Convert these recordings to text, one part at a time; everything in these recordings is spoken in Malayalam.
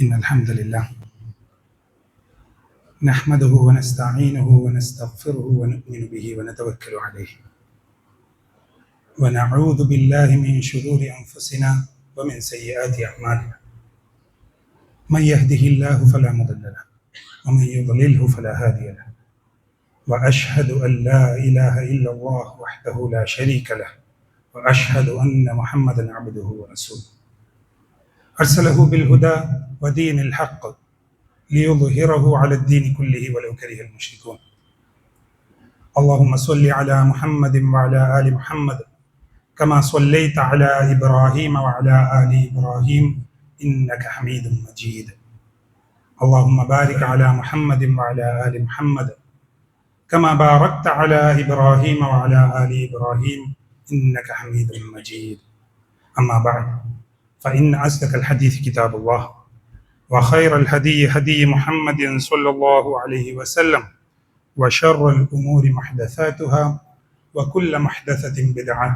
إن الحمد لله نحمده ونستعينه ونستغفره ونؤمن به ونتوكل عليه ونعوذ بالله من شرور أنفسنا ومن سيئات أعمالنا من يهده الله فلا مضل له ومن يضلله فلا هادي له وأشهد أن لا إله إلا الله وحده لا شريك له وأشهد أن محمدا عبده ورسوله أرسله بالهدى ودين الحق ليظهره على الدين كله ولو كره المشركون. اللهم صل على محمد وعلى آل محمد كما صليت على إبراهيم وعلى آل إبراهيم إنك حميد مجيد. اللهم بارك على محمد وعلى آل محمد كما باركت على إبراهيم وعلى آل إبراهيم إنك حميد مجيد. أما بعد فإن أصدق الحديث كتاب الله وخير الهدي هدي محمد صلى الله عليه وسلم وشر الأمور محدثاتها وكل محدثة بدعة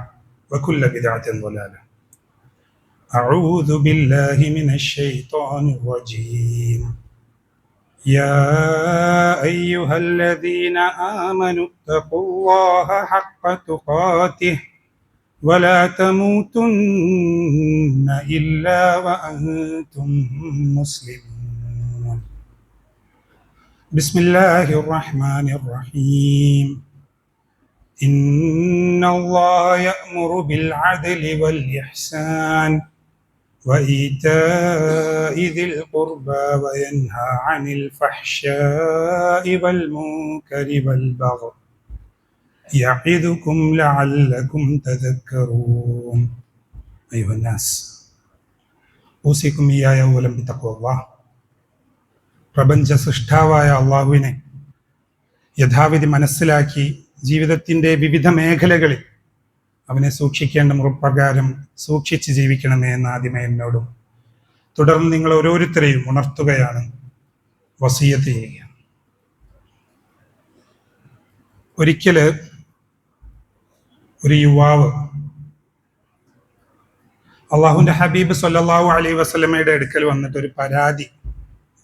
وكل بدعة ضلالة. أعوذ بالله من الشيطان الرجيم. يا أيها الذين آمنوا اتقوا الله حق تقاته ولا تموتن إلا وأنتم مسلمون. بسم الله الرحمن الرحيم. إن الله يأمر بالعدل والإحسان وإيتاء ذي القربى وينهى عن الفحشاء والمنكر والبغي يعظكم لعلكم تذكرون. أيها الناس أوصيكم إياي أولا بتقوى الله. പ്രപഞ്ച സൃഷ്ടാവായ അള്ളാഹുവിനെ യഥാവിധി മനസ്സിലാക്കി ജീവിതത്തിൻ്റെ വിവിധ മേഖലകളിൽ അവനെ സൂക്ഷിക്കേണ്ട മുറപ്രകാരം സൂക്ഷിച്ച് ജീവിക്കണമേ എന്ന് ആദ്യമേ എന്നോടും തുടർന്ന് നിങ്ങൾ ഓരോരുത്തരെയും ഉണർത്തുകയാണ്, വസിയത്ത് ചെയ്യുകയാണ്. ഒരിക്കല് ഒരു യുവാവ് അള്ളാഹുവിന്റെ ഹബീബ് സല്ലല്ലാഹു അലൈഹി വസല്ലമയുടെ അടുക്കൽ വന്നിട്ട് ഒരു പരാതി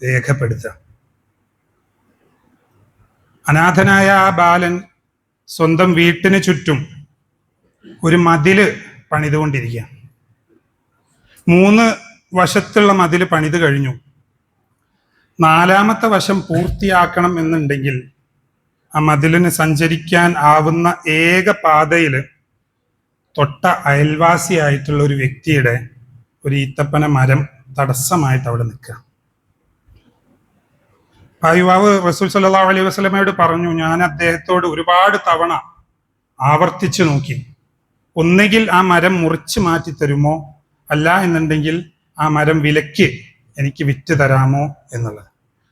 രേഖപ്പെടുത്തുക. അനാഥനായ ആ ബാലൻ സ്വന്തം വീട്ടിന് ചുറ്റും ഒരു മതില് പണിതുകൊണ്ടിരിക്കുക. 3 വശത്തുള്ള മതില് പണിത് കഴിഞ്ഞു. 4ാമത്തെ വശം പൂർത്തിയാക്കണം എന്നുണ്ടെങ്കിൽ ആ മതിലിന് സഞ്ചരിക്കാൻ ആവുന്ന ഏക പാതയിൽ തൊട്ട അയൽവാസിയായിട്ടുള്ള ഒരു വ്യക്തിയുടെ ഒരു ഈത്തപ്പന മരം തടസ്സമായിട്ട് അവിടെ നിൽക്കുക. ആ യുവാവ് റസൂൽ സല്ലല്ലാഹു അലൈഹി വസല്ലമയോട് പറഞ്ഞു, ഞാൻ അദ്ദേഹത്തോട് ഒരുപാട് തവണ ആവർത്തിച്ചു നോക്കി, ഒന്നുകിൽ ആ മരം മുറിച്ച് മാറ്റി തരുമോ, അല്ല എന്നുണ്ടെങ്കിൽ ആ മരം വിലയ്ക്ക് എനിക്ക് വിറ്റ് തരാമോ എന്നുള്ളത്.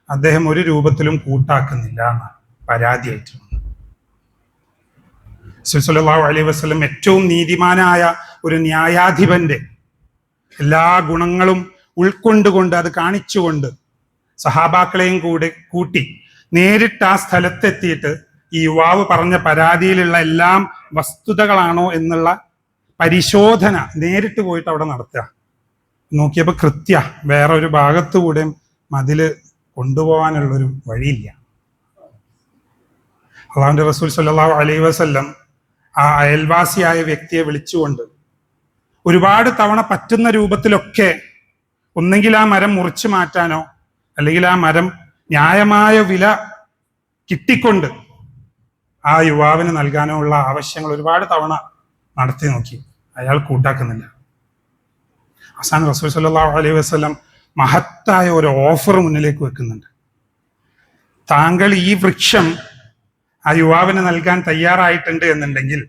അദ്ദേഹം ഒരു രൂപത്തിലും കൂട്ടാക്കുന്നില്ല എന്നാണ് പരാതിയായിട്ട്. റസൂൽ സല്ലല്ലാഹു അലൈഹി വസല്ലം ഏറ്റവും നീതിമാനായ ഒരു ന്യായാധിപന്റെ എല്ലാ ഗുണങ്ങളും ഉൾക്കൊണ്ടുകൊണ്ട് അത് കാണിച്ചുകൊണ്ട് സഹാബാക്കളെയും കൂട്ടി നേരിട്ട് ആ സ്ഥലത്തെത്തിയിട്ട് ഈ യുവാവ് പറഞ്ഞ പരാതിയിലുള്ള എല്ലാം വസ്തുതകളാണോ എന്നുള്ള പരിശോധന നേരിട്ട് പോയിട്ട് അവിടെ നടത്തുക. നോക്കിയപ്പോൾ വേറെ ഒരു ഭാഗത്തുകൂടെ മതില് കൊണ്ടുപോകാനുള്ളൊരു വഴിയില്ല. അള്ളാഹുവിന്റെ റസൂൽ സല്ലല്ലാഹു അലൈഹി വസല്ലം ആ അയൽവാസിയായ വ്യക്തിയെ വിളിച്ചുകൊണ്ട് ഒരുപാട് തവണ പറ്റുന്ന രൂപത്തിലൊക്കെ ഒന്നെങ്കിൽ ആ മരം മുറിച്ചു മാറ്റാനോ അല്ലെങ്കിൽ ആ മരം ന്യായമായ വില കിട്ടിക്കൊണ്ട് ആ യുവാവിന് നൽകാനോ ഉള്ള ആവശ്യങ്ങൾ ഒരുപാട് തവണ നടത്തി നോക്കി. അയാൾ കൂട്ടാക്കുന്നില്ല. അവസാനം റസൂൽ സല്ലല്ലാഹു അലൈഹി വസല്ലം മഹത്തായ ഒരു ഓഫർ മുന്നിലേക്ക് വെക്കുന്നുണ്ട്. താങ്കൾ ഈ വൃക്ഷം ആ യുവാവിന് നൽകാൻ തയ്യാറായിട്ടുണ്ട് എന്നുണ്ടെങ്കിൽ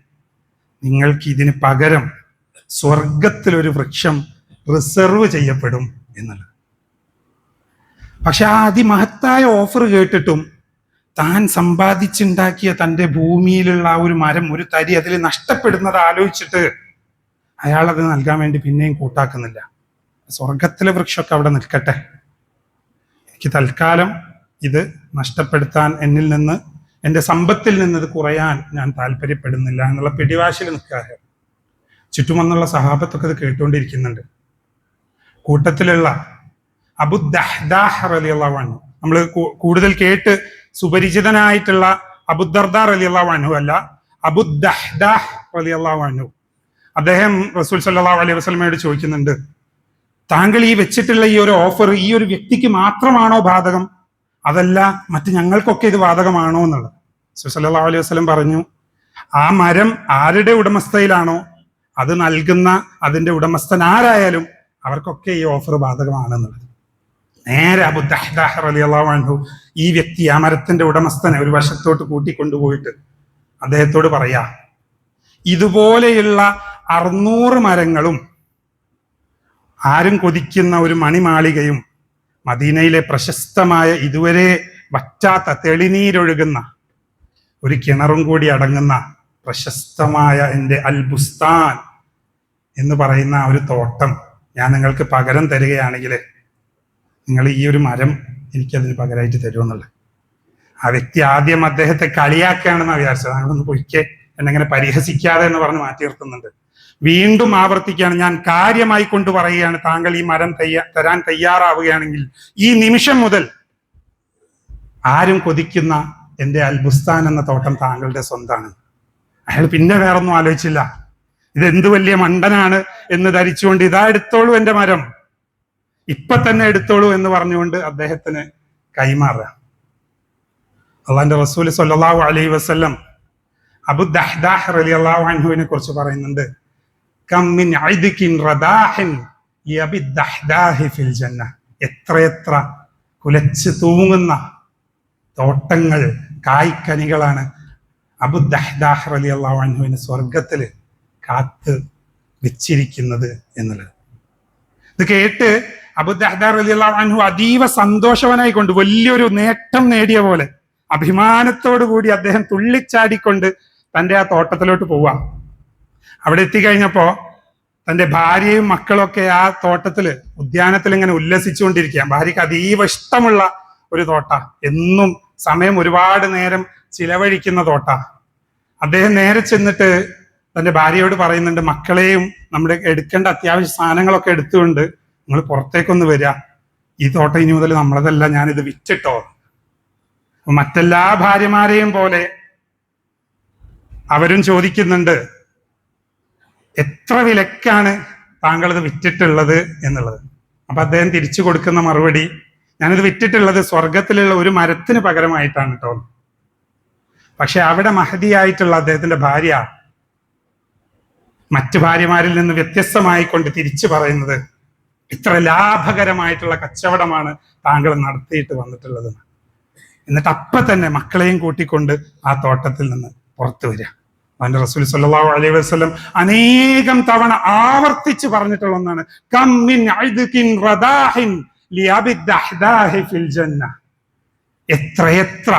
നിങ്ങൾക്ക് ഇതിന് പകരം സ്വർഗത്തിലൊരു വൃക്ഷം റിസർവ് ചെയ്യപ്പെടും എന്നുള്ളത്. പക്ഷെ ആ അതിമഹത്തായ ഓഫർ കേട്ടിട്ടും താൻ സമ്പാദിച്ചുണ്ടാക്കിയ തൻ്റെ ഭൂമിയിലുള്ള ആ ഒരു മരം, ഒരു തരി അതിൽ നഷ്ടപ്പെടുന്നത് ആലോചിച്ചിട്ട് അയാൾ അത് നൽകാൻ വേണ്ടി പിന്നെയും കൂട്ടാക്കുന്നില്ല. സ്വർഗത്തിലെ വൃക്ഷമൊക്കെ അവിടെ നിൽക്കട്ടെ, എനിക്ക് തൽക്കാലം ഇത് നഷ്ടപ്പെടുത്താൻ എന്നിൽ നിന്ന്, എൻ്റെ സമ്പത്തിൽ നിന്ന് ഇത് കുറയാൻ ഞാൻ താല്പര്യപ്പെടുന്നില്ല എന്നുള്ള പിടിവാശിൽ നിൽക്കാറ്. ചുറ്റും വന്നുള്ള സഹാബത്തൊക്കെ ഇത് കേട്ടുകൊണ്ടിരിക്കുന്നുണ്ട്. കൂട്ടത്തിലുള്ള അബു ദഹ്ദാഹ് റളിയല്ലാഹു അൻഹു, നമ്മൾ കൂടുതൽ കേട്ട് സുപരിചിതനായിട്ടുള്ള അബു ദർദാ റളിയല്ലാഹു അൻഹു അല്ല, അബു ദഹ്ദാഹ് റളിയല്ലാഹു അൻഹു. അദ്ദേഹം റസൂൽ സല്ലല്ലാഹു അലൈഹി വസല്ലമയോട് ചോദിക്കുന്നുണ്ട്, താങ്കൾ ഈ വെച്ചിട്ടുള്ള ഈ ഒരു ഓഫർ ഈ ഒരു വ്യക്തിക്ക് മാത്രമാണോ ബാധകം, അതല്ല മറ്റ് ഞങ്ങൾക്കൊക്കെ ഇത് ബാധകമാണോ എന്നുള്ളത്. റസൂൽ സല്ലല്ലാഹു അലൈഹി വസല്ലം പറഞ്ഞു, ആ മരം ആരുടെ ഉടമസ്ഥയിലാണോ അത് നൽകുന്ന അതിന്റെ ഉടമസ്ഥൻ ആരായാലും അവർക്കൊക്കെ ഈ ഓഫർ ബാധകമാണെന്നുള്ളത്. നേരെ അബു ദഹ്ദാഹ് റളിയല്ലാഹു അൻഹു ഈ വ്യക്തി, ആ മരത്തിന്റെ ഉടമസ്ഥനെ ഒരു വശത്തോട്ട് കൂട്ടിക്കൊണ്ടുപോയിട്ട് അദ്ദേഹത്തോട് പറയാ, ഇതുപോലെയുള്ള 600 മരങ്ങളും ആരും കൊതിക്കുന്ന ഒരു മണിമാളികയും മദീനയിലെ പ്രശസ്തമായ ഇതുവരെ വറ്റാത്ത തെളിനീരൊഴുകുന്ന ഒരു കിണറും കൂടി അടങ്ങുന്ന പ്രശസ്തമായ എൻ്റെ അൽ ബുസ്താൻ എന്ന് പറയുന്ന ഒരു തോട്ടം ഞാൻ നിങ്ങൾക്ക് പകരം തരികയാണെങ്കിൽ നിങ്ങൾ ഈ ഒരു മരം എനിക്കതിന് പകരമായിട്ട് തരുമെന്നുള്ളത്. ആ വ്യക്തി ആദ്യം അദ്ദേഹത്തെ കളിയാക്കുകയാണെന്നാണ് വിചാരിച്ചത്. താങ്കളൊന്ന് പൊയ്ക്കെ, എന്നെങ്ങനെ പരിഹസിക്കാതെ എന്ന് പറഞ്ഞ് മാറ്റി നിർത്തുന്നുണ്ട്. വീണ്ടും ആവർത്തിക്കുകയാണ്, ഞാൻ കാര്യമായി കൊണ്ട് പറയുകയാണ്, താങ്കൾ ഈ മരം തരാൻ തയ്യാറാവുകയാണെങ്കിൽ ഈ നിമിഷം മുതൽ ആരും കൊതിക്കുന്ന എൻ്റെ അൽ ബുസ്താൻ എന്ന തോട്ടം താങ്കളുടെ സ്വന്തമാണ്. അയാൾ പിന്നെ വേറൊന്നും ആലോചിച്ചില്ല. ഇതെന്ത് വലിയ മണ്ടനാണ് എന്ന് ധരിച്ചുകൊണ്ട്, ഇതാ എടുത്തോളൂ എൻ്റെ മരം, ഇപ്പൊ തന്നെ എടുത്തോളൂ എന്ന് പറഞ്ഞുകൊണ്ട് അദ്ദേഹത്തിന് കൈമാറുക. അള്ളാന്റെ റസൂൽ സ്വല്ലല്ലാഹു അലൈഹി വസല്ലം അബു ദഹ്ദാഹ് റളിയല്ലാഹു അൻഹുവിനെ കുറിച്ച് പറയുന്നുണ്ട്, കം മിൻ അദ്കിൻ റദാഹിൻ യബി ദഹ്ദാഹി ഫിൽ ജന്ന. എത്രയെത്ര കുലച്ച് തൂങ്ങുന്ന തോട്ടങ്ങൾ, കായ്ക്കനികളാണ് അബു ദഹ്ദാഹ് റളിയല്ലാഹു അൻഹുവിന് സ്വർഗത്തില് കാത്ത് വെച്ചിരിക്കുന്നത് എന്നുള്ളത്. ഇത് കേട്ട് അബു ദഹ്ദാഹ് റളിയല്ലാഹു അൻഹു അതീവ സന്തോഷവനായിക്കൊണ്ട്, വലിയൊരു നേട്ടം നേടിയ പോലെ അഭിമാനത്തോടു കൂടി അദ്ദേഹം തുള്ളിച്ചാടിക്കൊണ്ട് തൻ്റെ ആ തോട്ടത്തിലോട്ട് പോവാം. അവിടെ എത്തിക്കഴിഞ്ഞപ്പോ തൻ്റെ ഭാര്യയും മക്കളൊക്കെ ആ തോട്ടത്തില് ഉദ്യാനത്തിൽ ഇങ്ങനെ ഉല്ലസിച്ചുകൊണ്ടിരിക്കുക. ഭാര്യക്ക് അതീവ ഇഷ്ടമുള്ള ഒരു തോട്ട, എന്നും സമയം ഒരുപാട് നേരം ചിലവഴിക്കുന്ന തോട്ട. അദ്ദേഹം നേരെ ചെന്നിട്ട് തൻ്റെ ഭാര്യയോട് പറയുന്നുണ്ട്, മക്കളെയും നമ്മുടെ എടുക്കേണ്ട അത്യാവശ്യ സാധനങ്ങളൊക്കെ എടുത്തുകൊണ്ട് നിങ്ങൾ പുറത്തേക്കൊന്ന് വരിക, ഈ തോട്ടം ഇനി മുതൽ നമ്മളതല്ല, ഞാനിത് വിറ്റിട്ടോ. മറ്റെല്ലാ ഭാര്യമാരെയും പോലെ അവരും ചോദിക്കുന്നുണ്ട്, എത്ര വിലക്കാണ് താങ്കൾ ഇത് വിറ്റിട്ടുള്ളത് എന്നുള്ളത്. അപ്പൊ അദ്ദേഹം തിരിച്ചു കൊടുക്കുന്ന മറുപടി, ഞാനിത് വിറ്റിട്ടുള്ളത് സ്വർഗത്തിലുള്ള ഒരു മരത്തിന് പകരമായിട്ടാണ് കേട്ടോ. പക്ഷെ അവിടെ മഹദിയായിട്ടുള്ള അദ്ദേഹത്തിന്റെ ഭാര്യ മറ്റു ഭാര്യമാരിൽ നിന്ന് വ്യത്യസ്തമായിക്കൊണ്ട് തിരിച്ചു പറയുന്നത്, ഇത്ര ലാഭകരമായിട്ടുള്ള കച്ചവടമാണ് താങ്കൾ നടത്തിയിട്ട് വന്നിട്ടുള്ളത്. എന്നിട്ട് അപ്പൊ തന്നെ മക്കളെയും കൂട്ടിക്കൊണ്ട് ആ തോട്ടത്തിൽ നിന്ന് പുറത്തു വരിക. അവന്റെ റസൂൽ സല്ലല്ലാഹു അലൈഹി വസല്ലം അനേകം തവണ ആവർത്തിച്ച് പറഞ്ഞിട്ടുള്ള ഒന്നാണ്, കം മിൻ അദ്കിൻ റദാഹിൻ ലിഅബി ദഹ്ദാഹി ഫിൽ ജന്ന. എത്രയെത്ര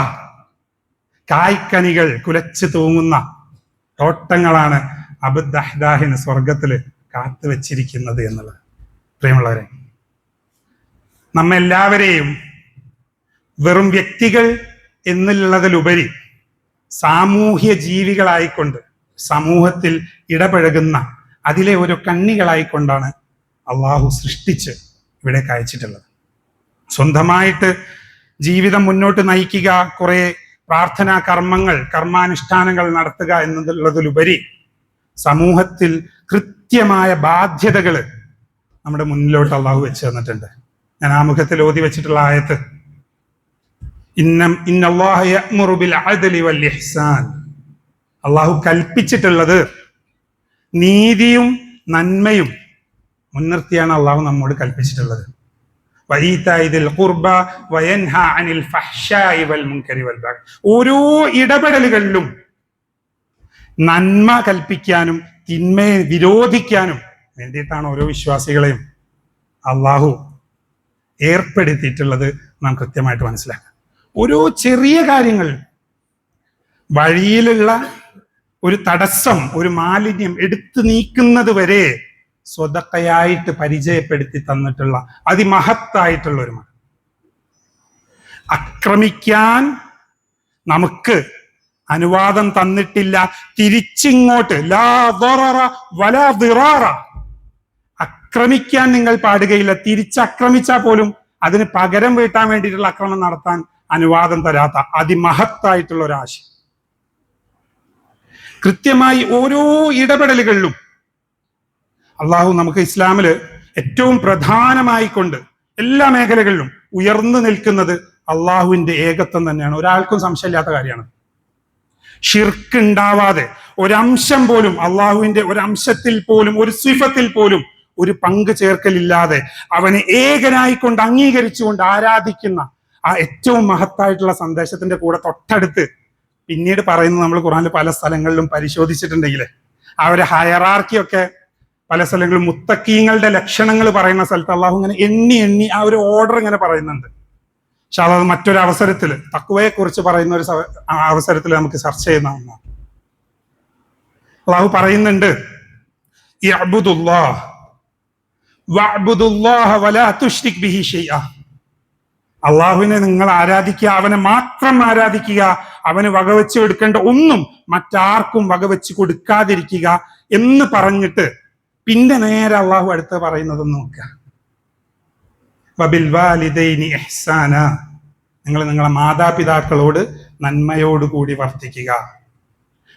കായ്ക്കനികൾ കുലച്ചു തൂങ്ങുന്ന തോട്ടങ്ങളാണ് അബു ദഹ്ദാഹിന് സ്വർഗത്തില് കാത്തു വെച്ചിരിക്കുന്നത് എന്നുള്ളത്. പ്രിയമുള്ളവരെ, നമ്മെല്ലാവരെയും വെറും വ്യക്തികൾ എന്നുള്ളതിലുപരി സാമൂഹ്യ ജീവികളായിക്കൊണ്ട് സമൂഹത്തിൽ ഇടപഴകുന്ന അതിലെ ഒരു കണ്ണികളായിക്കൊണ്ടാണ് അള്ളാഹു സൃഷ്ടിച്ച് ഇവിടെ അയച്ചിട്ടുള്ളത്. സ്വന്തമായിട്ട് ജീവിതം മുന്നോട്ട് നയിക്കുക, കുറെ പ്രാർത്ഥനാ കർമ്മങ്ങൾ, കർമാനുഷ്ഠാനങ്ങൾ നടത്തുക എന്നുള്ളതിലുപരി സമൂഹത്തിൽ കൃത്യമായ ബാധ്യതകൾ നമ്മുടെ മുന്നിലോട്ട് അള്ളാഹു വെച്ച് തന്നിട്ടുണ്ട്. ഞാൻ ആമുഖത്തിൽ ഓതി വെച്ചിട്ടുള്ള ആയത്ത്, ഇന്നല്ലാഹ യഅ്മുറു ബിൽ അദ്ലി വൽ ഇഹ്സാൻ. അള്ളാഹു കൽപ്പിച്ചിട്ടുള്ളത് നീതിയും നന്മയും മുൻനിർത്തിയാണ് അള്ളാഹു നമ്മോട് കൽപ്പിച്ചിട്ടുള്ളത്. വഈതാഇ ദിൽ ഖുർബ വയൻഹാ അനിൽ ഫഹ്ശാഇ വൽ മുൻകരി വൽ ബഗി. ഓരോ ഇടപെടലുകളിലും നന്മ കൽപ്പിക്കാനും തിന്മയെ വിരോധിക്കാനും വേണ്ടിയിട്ടാണ് ഓരോ വിശ്വാസികളെയും അള്ളാഹു ഏർപ്പെടുത്തിയിട്ടുള്ളത്. നാം കൃത്യമായിട്ട് മനസ്സിലാക്കാം. ഓരോ ചെറിയ കാര്യങ്ങൾ, വഴിയിലുള്ള ഒരു തടസ്സം, ഒരു മാലിന്യം എടുത്തു നീക്കുന്നത് വരെ സ്വതക്കയായിട്ട് പരിചയപ്പെടുത്തി തന്നിട്ടുള്ള അതിമഹത്തായിട്ടുള്ള ഒരു മതം. ആക്രമിക്കാൻ നമുക്ക് അനുവാദം തന്നിട്ടില്ല. തിരിച്ചിങ്ങോട്ട് ലാ ദററ വലാ ദിറാറ, ആക്രമിക്കാൻ നിങ്ങൾ പാടുകയില്ല. തിരിച്ചാക്രമിച്ചാൽ പോലും അതിന് പകരം വീട്ടാൻ വേണ്ടിയിട്ടുള്ള അക്രമം നടത്താൻ അനുവാദം തരാത്ത അതിമഹത്തായിട്ടുള്ള ഒരാശയം. കൃത്യമായി ഓരോ ഇടപെടലുകളിലും അള്ളാഹു നമുക്ക് ഇസ്ലാമില് ഏറ്റവും പ്രധാനമായി കൊണ്ട് എല്ലാ മേഖലകളിലും ഉയർന്നു നിൽക്കുന്നത് അള്ളാഹുവിന്റെ ഏകത്വം തന്നെയാണ്. ഒരാൾക്കും സംശയമില്ലാത്ത കാര്യമാണ്. ഷിർക്ക് ഉണ്ടാവാതെ ഒരംശം പോലും, അള്ളാഹുവിന്റെ ഒരംശത്തിൽ പോലും, ഒരു സിഫത്തിൽ പോലും ഒരു പങ്ക് ചേർക്കലില്ലാതെ അവനെ ഏകനായിക്കൊണ്ട് അംഗീകരിച്ചുകൊണ്ട് ആരാധിക്കുന്ന ആ ഏറ്റവും മഹത്തായിട്ടുള്ള സന്ദേശത്തിന്റെ കൂടെ തൊട്ടടുത്ത് പിന്നീട് പറയുന്നത് നമ്മൾ ഖുർആനിൽ പല സ്ഥലങ്ങളിലും പരിശോധിച്ചിട്ടുണ്ടെങ്കിൽ ആ ഒരു ഹയറാർക്കിയൊക്കെ പല സ്ഥലങ്ങളിലും മുത്തക്കീങ്ങളുടെ ലക്ഷണങ്ങൾ പറയുന്ന സ്ഥലത്ത് അള്ളാഹു ഇങ്ങനെ എണ്ണി എണ്ണി ആ ഒരു ഓർഡർ ഇങ്ങനെ പറയുന്നുണ്ട്. പക്ഷെ അത് മറ്റൊരു അവസരത്തിൽ തഖ്വയെ കുറിച്ച് പറയുന്ന ഒരു അവസരത്തിൽ നമുക്ക് ചർച്ച ചെയ്യുന്ന ഒന്നാണ്. അള്ളാഹു പറയുന്നുണ്ട്, ഇഅ്ബുദുല്ലാഹ് വഅ്ബുദുല്ലാഹ വലാ തുശ്രിക് ബിഹി ശൈഅ. അള്ളാഹുവിനെ നിങ്ങൾ ആരാധിക്കുക, അവനെ മാത്രം ആരാധിക്കുക, അവന് വകവെച്ച് കൊടുക്കേണ്ട ഒന്നും മറ്റാർക്കും വകവെച്ച് കൊടുക്കാതിരിക്കുക എന്ന് പറഞ്ഞിട്ട് പിന്നെ നേരെ അള്ളാഹു അടുത്ത് പറയുന്നത് നോക്കുക, വബിൽ വാലിദൈനി ഇഹ്സാന, നിങ്ങൾ നിങ്ങളെ മാതാപിതാക്കളോട് നന്മയോടുകൂടി വർത്തിക്കുക,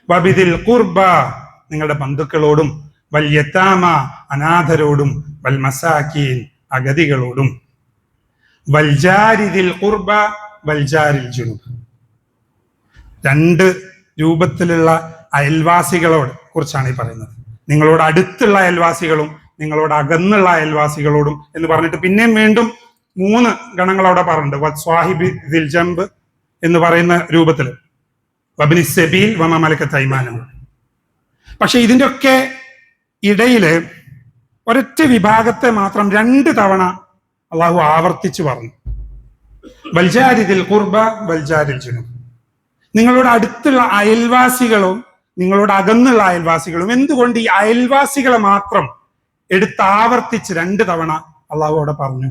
വബിദിൽ ഖുർബ, നിങ്ങളുടെ ബന്ധുക്കളോടും, വൽ യതാമ, അനാഥരോടും, വൽ മസാകീൻ, അഗതികളോടും, വൽ ജാരിദിൽ ഖുർബ വൽ ജാരിൽ ജുനുബ്, രണ്ട് രൂപത്തിലുള്ള അയൽവാസികളോട് കുറിച്ചാണ് ഈ പറയുന്നത്. നിങ്ങളോട് അടുത്തുള്ള അയൽവാസികളും നിങ്ങളോട് അകന്നുള്ള അയൽവാസികളോടും എന്ന് പറഞ്ഞിട്ട് പിന്നെയും വീണ്ടും 3 ഗണങ്ങൾ അവിടെ പറഞ്ഞിട്ടുണ്ട്. സ്വാഹിബി ദിൽ ജംബ് എന്ന് പറയുന്ന രൂപത്തിൽ, വബ്നി സബീൽ വമ മലക്കത്ത് അയ്മാനും. പക്ഷെ ഇതിന്റെ ഒക്കെ ഇടയില് ഒരൊറ്റ വിഭാഗത്തെ മാത്രം 2 തവണ അള്ളാഹു ആവർത്തിച്ചു പറഞ്ഞു, വൽജാരിദിൽ ഖുർബ വൽജാരിൽ ജുനുബ്, നിങ്ങളോട് അടുത്തുള്ള അയൽവാസികളും നിങ്ങളോട് അകന്നുള്ള അയൽവാസികളും. എന്തുകൊണ്ട് ഈ അയൽവാസികളെ മാത്രം ആവർത്തിച്ച് 2 തവണ അള്ളാഹു അവിടെ പറഞ്ഞു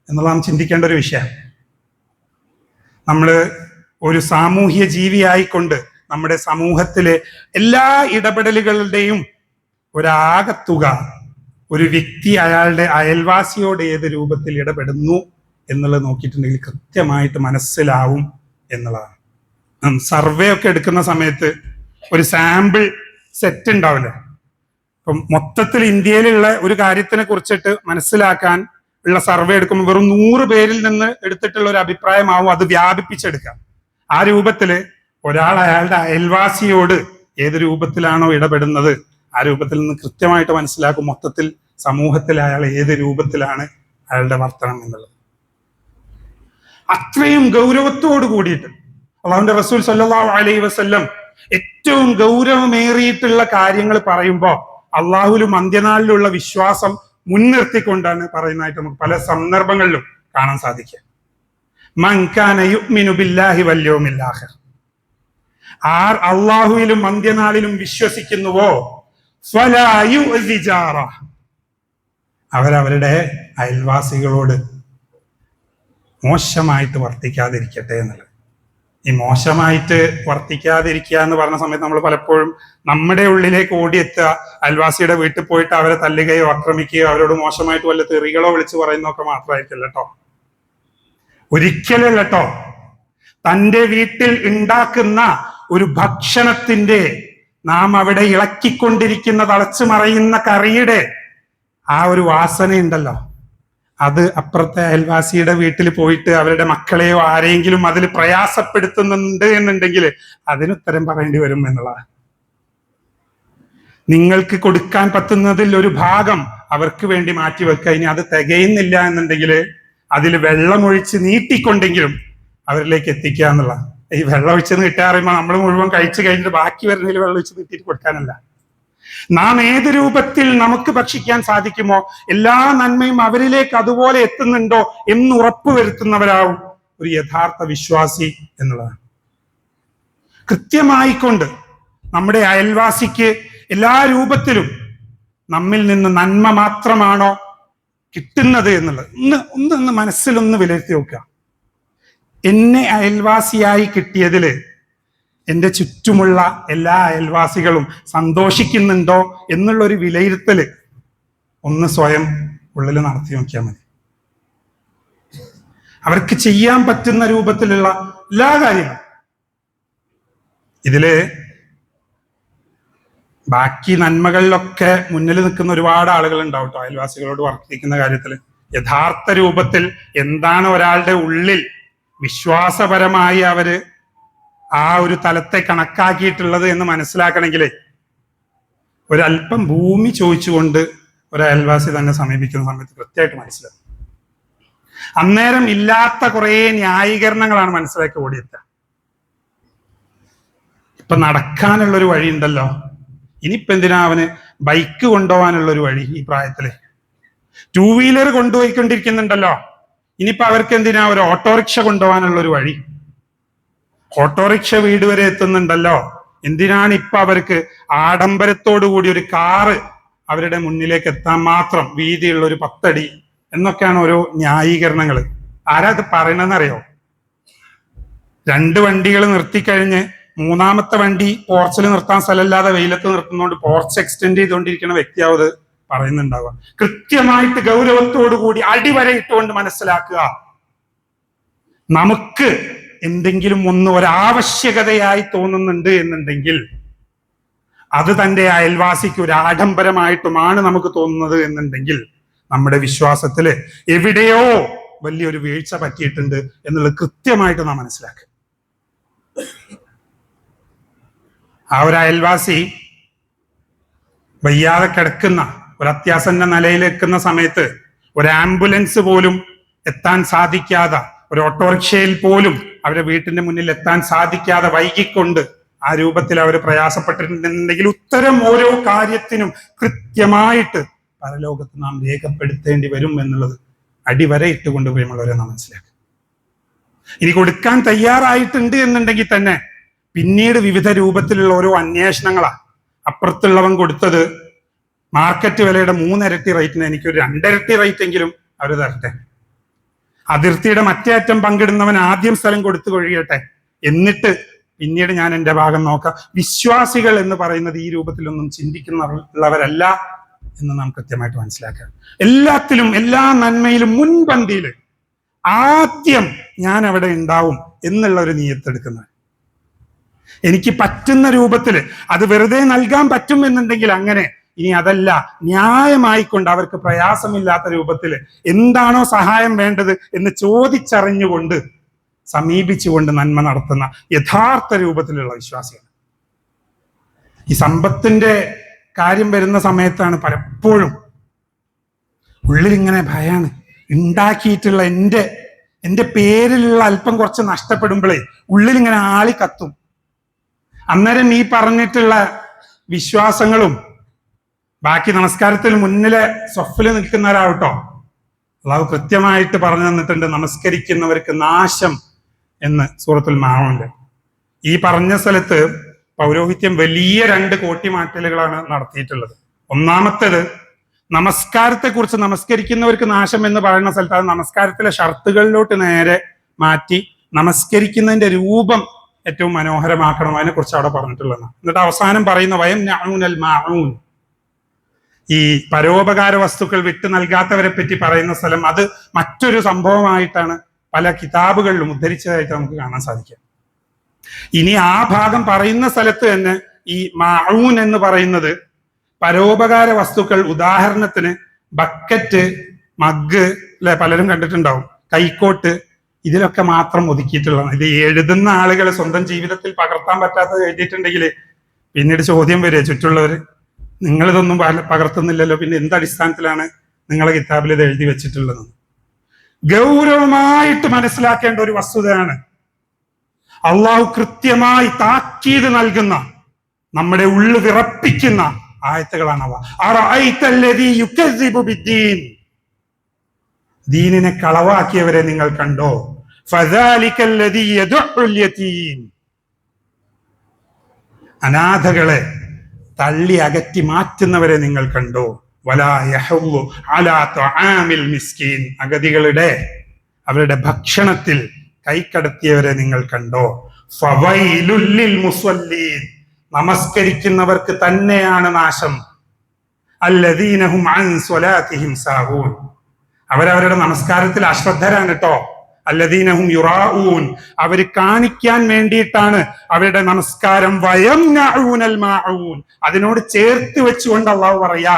എന്നുള്ളത് നാം ചിന്തിക്കേണ്ട ഒരു വിഷയമാണ്. നമ്മള് ഒരു സാമൂഹ്യ ജീവിയായിക്കൊണ്ട് നമ്മുടെ സമൂഹത്തിലെ എല്ലാ ഇടപെടലുകളുടെയും ഒരാകത്തുക ഒരു വ്യക്തി അയാളുടെ അയൽവാസിയോട് ഏത് രൂപത്തിൽ ഇടപെടുന്നു എന്നുള്ളത് നോക്കിയിട്ടുണ്ടെങ്കിൽ കൃത്യമായിട്ട് മനസ്സിലാവും എന്നുള്ളതാണ്. സർവേ ഒക്കെ എടുക്കുന്ന സമയത്ത് ഒരു സാമ്പിൾ സെറ്റ് ഉണ്ടാവില്ല. ഇപ്പം മൊത്തത്തിൽ ഇന്ത്യയിലുള്ള ഒരു കാര്യത്തിനെ കുറിച്ചിട്ട് മനസ്സിലാക്കാൻ ഉള്ള സർവേ എടുക്കുമ്പോൾ വെറും 100 പേരിൽ നിന്ന് എടുത്തിട്ടുള്ള ഒരു അഭിപ്രായമാവും അത് വ്യാപിപ്പിച്ചെടുക്കാം. ആ രൂപത്തില് ഒരാൾ അയാളുടെ അയൽവാസിയോട് ഏത് രൂപത്തിലാണോ ഇടപെടുന്നത് ആ രൂപത്തിൽ നിന്ന് കൃത്യമായിട്ട് മനസ്സിലാക്കും മൊത്തത്തിൽ സമൂഹത്തിൽ അയാൾ ഏത് രൂപത്തിലാണ് അയാളുടെ വർത്തനം എന്നുള്ളത്. അത്രയും ഗൗരവത്തോട് കൂടിയിട്ട് അള്ളാഹുവിന്റെ റസൂൽ സല്ലല്ലാഹു അലൈഹി വസല്ലം ഏറ്റവും ഗൗരവമേറിയിട്ടുള്ള കാര്യങ്ങൾ പറയുമ്പോൾ അള്ളാഹുലും അന്ത്യനാളിലുള്ള വിശ്വാസം മുൻനിർത്തിക്കൊണ്ടാണ് പറയുന്നതായിട്ട് നമുക്ക് പല സന്ദർഭങ്ങളിലും കാണാൻ സാധിക്കുക. മൻ കാന യുഅ്മിനു ബില്ലാഹി വൽ യൗമിൽ ആഖിർ, ആർ അള്ളാഹുവിലും അന്ത്യനാളിലും വിശ്വസിക്കുന്നുവോ ഫലാ യുഅ്സി ജാറ, അവരവരുടെ അയൽവാസികളോട് മോശമായിട്ട് വർത്തിക്കാതിരിക്കട്ടെ എന്നുള്ളത്. ഈ മോശമായിട്ട് വർത്തിക്കാതിരിക്കുക എന്ന് പറഞ്ഞ സമയത്ത് നമ്മൾ പലപ്പോഴും നമ്മുടെ ഉള്ളിലേക്ക് ഓടിയെത്തുക അയൽവാസിയുടെ വീട്ടിൽ പോയിട്ട് അവരെ തല്ലുകയോ ആക്രമിക്കുകയോ അവരോട് മോശമായിട്ട് വല്ല തെറികളോ വിളിച്ചു പറയുന്നതൊക്കെ മാത്രമായിരിക്കില്ല കേട്ടോ. ഒരിക്കലല്ല കേട്ടോ. തൻ്റെ വീട്ടിൽ ഉണ്ടാക്കുന്ന ഒരു ഭക്ഷണത്തിന്റെ നാം അവിടെ ഇളക്കിക്കൊണ്ടിരിക്കുന്ന തളച്ചു മറയുന്ന കറിയുടെ ആ ഒരു വാസനയുണ്ടല്ലോ, അത് അപ്പുറത്തെ അയൽവാസിയുടെ വീട്ടിൽ പോയിട്ട് അവരുടെ മക്കളെയോ ആരെങ്കിലും അതിൽ പ്രയാസപ്പെടുത്തുന്നുണ്ട് എന്നുണ്ടെങ്കിൽ അതിനുത്തരം പറയേണ്ടി വരും എന്നുള്ളതാണ്. നിങ്ങൾക്ക് കൊടുക്കാൻ പറ്റുന്നതിൽ ഒരു ഭാഗം അവർക്ക് വേണ്ടി മാറ്റിവെക്കുക. ഇനി അത് തികയുന്നില്ല എന്നുണ്ടെങ്കിൽ അതിൽ വെള്ളമൊഴിച്ച് നീട്ടിക്കൊണ്ടെങ്കിലും അവരിലേക്ക് എത്തിക്കുക എന്നുള്ള. ഈ വെള്ളമൊഴിച്ച് നീട്ടാൻ പറയുമ്പോൾ നമ്മൾ മുഴുവൻ കഴിച്ചു കഴിഞ്ഞിട്ട് ബാക്കി വരുന്നതിൽ വെള്ളമൊഴിച്ച് നീട്ടിയിട്ട് കൊടുക്കാനല്ല. നാം ഏത് രൂപത്തിൽ നമുക്ക് ഭക്ഷിക്കാൻ സാധിക്കുമോ എല്ലാ നന്മയും അവരിലേക്ക് അതുപോലെ എത്തുന്നുണ്ടോ എന്ന് ഉറപ്പുവരുത്തുന്നവരാവും ഒരു യഥാർത്ഥ വിശ്വാസി എന്നുള്ളതാണ്. കൃത്യമായിക്കൊണ്ട് നമ്മുടെ അയൽവാസിക്ക് എല്ലാ രൂപത്തിലും നമ്മിൽ നിന്ന് നന്മ മാത്രമാണോ കിട്ടുന്നത് എന്നുള്ളത് ഒന്ന് മനസ്സിലൊന്ന് വിലയിരുത്തി നോക്കുക. എന്നെ അയൽവാസിയായി കിട്ടിയതില് എൻ്റെ ചുറ്റുമുള്ള എല്ലാ അയൽവാസികളും സന്തോഷിക്കുന്നുണ്ടോ എന്നുള്ളൊരു വിലയിരുത്തല് ഒന്ന് സ്വയം ഉള്ളിൽ നടത്തി നോക്കിയാൽ മതി. അവർക്ക് ചെയ്യാൻ പറ്റുന്ന രൂപത്തിലുള്ള എല്ലാ കാര്യങ്ങളും. ഇതില് ബാക്കി നന്മകളിലൊക്കെ മുന്നിൽ നിൽക്കുന്ന ഒരുപാട് ആളുകൾ ഉണ്ടാവും കേട്ടോ, അയൽവാസികളോട് വർത്തിക്കുന്ന കാര്യത്തിൽ. യഥാർത്ഥ രൂപത്തിൽ എന്താണ് ഒരാളുടെ ഉള്ളിൽ വിശ്വാസപരമായി അവര് ആ ഒരു തലത്തെ കണക്കാക്കിയിട്ടുള്ളത് എന്ന് മനസ്സിലാക്കണമെങ്കിൽ ഒരല്പം ഭൂമി ചോദിച്ചുകൊണ്ട് ഒരു അയൽവാസി തന്നെ സമീപിക്കുന്ന സമയത്ത് കൃത്യമായിട്ട് മനസ്സിലാവും. അന്നേരം ഇല്ലാത്ത കുറെ ന്യായീകരണങ്ങളാണ് മനസ്സിലാക്കി ഓടിയെത്തുക. ഇപ്പൊ നടക്കാനുള്ളൊരു വഴി ഉണ്ടല്ലോ, ഇനിയിപ്പോ എന്തിനാ അവന് ബൈക്ക് കൊണ്ടുപോകാനുള്ളൊരു വഴി? ഈ പ്രായത്തില് 2 വീലർ കൊണ്ടുപോയിക്കൊണ്ടിരിക്കുന്നുണ്ടല്ലോ, ഇനിയിപ്പോ അവർക്ക് എന്തിനാ ഒരു ഓട്ടോറിക്ഷ കൊണ്ടുപോകാനുള്ളൊരു വഴി? ഓട്ടോറിക്ഷ വീട് വരെ എത്തുന്നുണ്ടല്ലോ, എന്തിനാണ് ഇപ്പൊ അവർക്ക് ആഡംബരത്തോടു കൂടി ഒരു കാറ് അവരുടെ മുന്നിലേക്ക് എത്താൻ മാത്രം വീതിയുള്ള ഒരു 10 അടി എന്നൊക്കെയാണ് ഓരോ ന്യായീകരണങ്ങൾ. ആരാ അത് പറയണെന്നറിയോ? 2 വണ്ടികൾ നിർത്തിക്കഴിഞ്ഞ് 3ാമത്തെ വണ്ടി പോർച്ചിൽ നിർത്താൻ സ്ഥലമില്ലാതെ വെയിലത്ത് നിർത്തുന്നതുകൊണ്ട് പോർച്ച് എക്സ്റ്റെൻഡ് ചെയ്തുകൊണ്ടിരിക്കുന്ന വ്യക്തിയാവത് പറയുന്നുണ്ടാവുക. കൃത്യമായിട്ട് ഗൗരവത്തോടു കൂടി അടിവരയിട്ടുകൊണ്ട് മനസ്സിലാക്കുക, നമുക്ക് എന്തെങ്കിലും ഒരാവശ്യകതയായി തോന്നുന്നുണ്ട് എന്നുണ്ടെങ്കിൽ അത് തന്റെ അയൽവാസിക്ക് ഒരു ആഡംബരമായിട്ടുമാണ് നമുക്ക് തോന്നുന്നത് എന്നുണ്ടെങ്കിൽ നമ്മുടെ വിശ്വാസത്തില് എവിടെയോ വലിയൊരു വീഴ്ച പറ്റിയിട്ടുണ്ട് എന്നുള്ളത് കൃത്യമായിട്ട് നാം മനസ്സിലാക്കുക. ആ ഒരു അയൽവാസി വയ്യാതെ കിടക്കുന്ന ഒരു അത്യാസന്ന നിലയിൽ നിൽക്കുന്ന സമയത്ത് ഒരു ആംബുലൻസ് പോലും എത്താൻ സാധിക്കാതെ, ഒരു ഓട്ടോറിക്ഷയിൽ പോലും അവരുടെ വീട്ടിന്റെ മുന്നിൽ എത്താൻ സാധിക്കാതെ വൈകിക്കൊണ്ട് ആ രൂപത്തിൽ അവർ പ്രയാസപ്പെട്ടിട്ടുണ്ടെങ്കിൽ ഉത്തരം ഓരോ കാര്യത്തിനും കൃത്യമായിട്ട് പരലോകത്ത് നാം രേഖപ്പെടുത്തേണ്ടി വരും എന്നുള്ളത് അടിവര ഇട്ടുകൊണ്ട് പ്രിയമുള്ളവരെ നാം മനസ്സിലാക്കുക. ഇനി കൊടുക്കാൻ തയ്യാറായിട്ടുണ്ട് എന്നുണ്ടെങ്കിൽ തന്നെ പിന്നീട് വിവിധ രൂപത്തിലുള്ള ഓരോ അന്വേഷണങ്ങളാ. അപ്പുറത്തുള്ളവൻ കൊടുത്തത് മാർക്കറ്റ് വിലയുടെ 3 ഇരട്ടി റേറ്റിന് എനിക്കൊരു 2 ഇരട്ടി റേറ്റ് എങ്കിലും അവർ തരട്ടെ. അതിർത്തിയുടെ മറ്റേ അറ്റം പങ്കിടുന്നവൻ ആദ്യം സ്ഥലം കൊടുത്തു കൊഴിയട്ടെ, എന്നിട്ട് പിന്നീട് ഞാൻ എൻ്റെ ഭാഗം നോക്കാം. വിശ്വാസികൾ എന്ന് പറയുന്നത് ഈ രൂപത്തിലൊന്നും ചിന്തിക്കുന്നവരല്ല എന്ന് നാം കൃത്യമായിട്ട് മനസ്സിലാക്കുക. എല്ലാത്തിലും എല്ലാ നന്മയിലും മുൻപന്തിയിൽ ആദ്യം ഞാൻ അവിടെ ഉണ്ടാവും എന്നുള്ള ഒരു നിയത്തെടുക്കുന്നത്. എനിക്ക് പറ്റുന്ന രൂപത്തിൽ അത് വെറുതെ നൽകാൻ പറ്റും എന്നുണ്ടെങ്കിൽ അങ്ങനെ, ഇനി അതല്ല ന്യായമായിക്കൊണ്ട് അവർക്ക് പ്രയാസമില്ലാത്ത രൂപത്തിൽ എന്താണോ സഹായം വേണ്ടത് എന്ന് ചോദിച്ചറിഞ്ഞുകൊണ്ട് സമീപിച്ചുകൊണ്ട് നന്മ നടത്തുന്ന യഥാർത്ഥ രൂപത്തിലുള്ള വിശ്വാസിയാണ്. ഈ സമ്പത്തിന്റെ കാര്യം വരുന്ന സമയത്താണ് പലപ്പോഴും ഉള്ളിൽ ഇങ്ങനെ ഭയാണ്. ഉണ്ടാക്കിയിട്ടുള്ള എൻ്റെ പേരിലുള്ള അല്പം കുറച്ച് നഷ്ടപ്പെടുമ്പോഴേ ഉള്ളിൽ ഇങ്ങനെ ആളി കത്തും. അന്നേരം ഈ പറഞ്ഞിട്ടുള്ള വിശ്വാസങ്ങളും ബാക്കി നമസ്കാരത്തിൽ മുന്നിലെ സ്വഫില് നിൽക്കുന്നവരാവട്ടോ, അള്ളാഹു കൃത്യമായിട്ട് പറഞ്ഞു തന്നിട്ടുണ്ട് നമസ്കരിക്കുന്നവർക്ക് നാശം എന്ന് സൂറത്തുൽ മാഊനിൽ. ഈ പറഞ്ഞ സ്ഥലത്ത് പൗരോഹിത്യം വലിയ 2 കോട്ടിമാറ്റലുകളാണ് നടത്തിയിട്ടുള്ളത്. ഒന്നാമത്തേത് നമസ്കാരത്തെക്കുറിച്ച്, നമസ്കരിക്കുന്നവർക്ക് നാശം എന്ന് പറയുന്ന സ്ഥലത്ത് അത് നമസ്കാരത്തിലെ ഷർത്തുകളിലോട്ട് നേരെ മാറ്റി നമസ്കരിക്കുന്നതിന്റെ രൂപം ഏറ്റവും മനോഹരമാക്കണം, അതിനെ കുറിച്ച് അവിടെ പറഞ്ഞിട്ടുള്ളതാണ്. എന്നിട്ട് അവസാനം പറയുന്ന വയംനഊനൽ മാഊൻ, ഈ പരോപകാര വസ്തുക്കൾ വിട്ടു നൽകാത്തവരെ പറ്റി പറയുന്ന സ്ഥലം അത് മറ്റൊരു സംഭവമായിട്ടാണ് പല കിതാബുകളിലും ഉദ്ധരിച്ചതായിട്ട് നമുക്ക് കാണാൻ സാധിക്കും. ഇനി ആ ഭാഗം പറയുന്ന സ്ഥലത്ത് തന്നെ ഈ മാഊൻ എന്ന് പറയുന്നത് പരോപകാര വസ്തുക്കൾ, ഉദാഹരണത്തിന് ബക്കറ്റ്, മഗ്, അല്ലെ പലരും കണ്ടിട്ടുണ്ടാവും, കൈക്കോട്ട്, ഇതിലൊക്കെ മാത്രം ഒതുക്കിയിട്ടുള്ളതാണ്. ഇത് എഴുതുന്ന ആളുകൾ സ്വന്തം ജീവിതത്തിൽ പകർത്താൻ പറ്റാത്തത് എഴുതിയിട്ടുണ്ടെങ്കിൽ പിന്നീട് ചോദ്യം വരെ ചുറ്റുള്ളവർ, നിങ്ങളിതൊന്നും പകർത്തുന്നില്ലല്ലോ, പിന്നെ എന്ത് അടിസ്ഥാനത്തിലാണ് നിങ്ങളെ കിതാബിൽ ഇത് എഴുതി വെച്ചിട്ടുള്ളത്? ഗൗരവമായിട്ട് മനസ്സിലാക്കേണ്ട ഒരു വസ്തുതയാണ്. അള്ളാഹു കൃത്യമായി താക്കീത് നൽകുന്ന, നമ്മുടെ ഉള്ളു വിറപ്പിക്കുന്ന ആയത്തുകളാണവ. ദീനിനെ കളവാക്കിയവരെ നിങ്ങൾ കണ്ടോ? അനാഥകളെ തള്ളി അകറ്റി മാറ്റുന്നവരെ നിങ്ങൾ കണ്ടോ? വലാ യഹുവ്വു അലാ തുആമിൽ മിസ്കീൻ, അഗതികളുടെ അവരുടെ ഭക്ഷണത്തിൽ കൈക്കടത്തിയവരെ നിങ്ങൾ കണ്ടോ? ഫവൈലുൽ ലിൽ മുസല്ലീൻ, നമസ്കരിക്കുന്നവർക്ക് തന്നെയാണ് നാശം. അല്ലദീന ഹും അൻ സ്വലാത്തിഹിം സാഹൂൻ, അവരവരുടെ നമസ്കാരത്തിൽ അശ്രദ്ധരാണ് കേട്ടോ. അല്ലദീനഹും യുറാഊൻ, അവര് കാണിക്കാൻ വേണ്ടിയിട്ടാണ് അവരുടെ നമസ്കാരം. വയംനഊനൽ മാഊൻ, അതിനോട് ചേർത്ത് വെച്ചുകൊണ്ട് അള്ളാഹു പറയാ,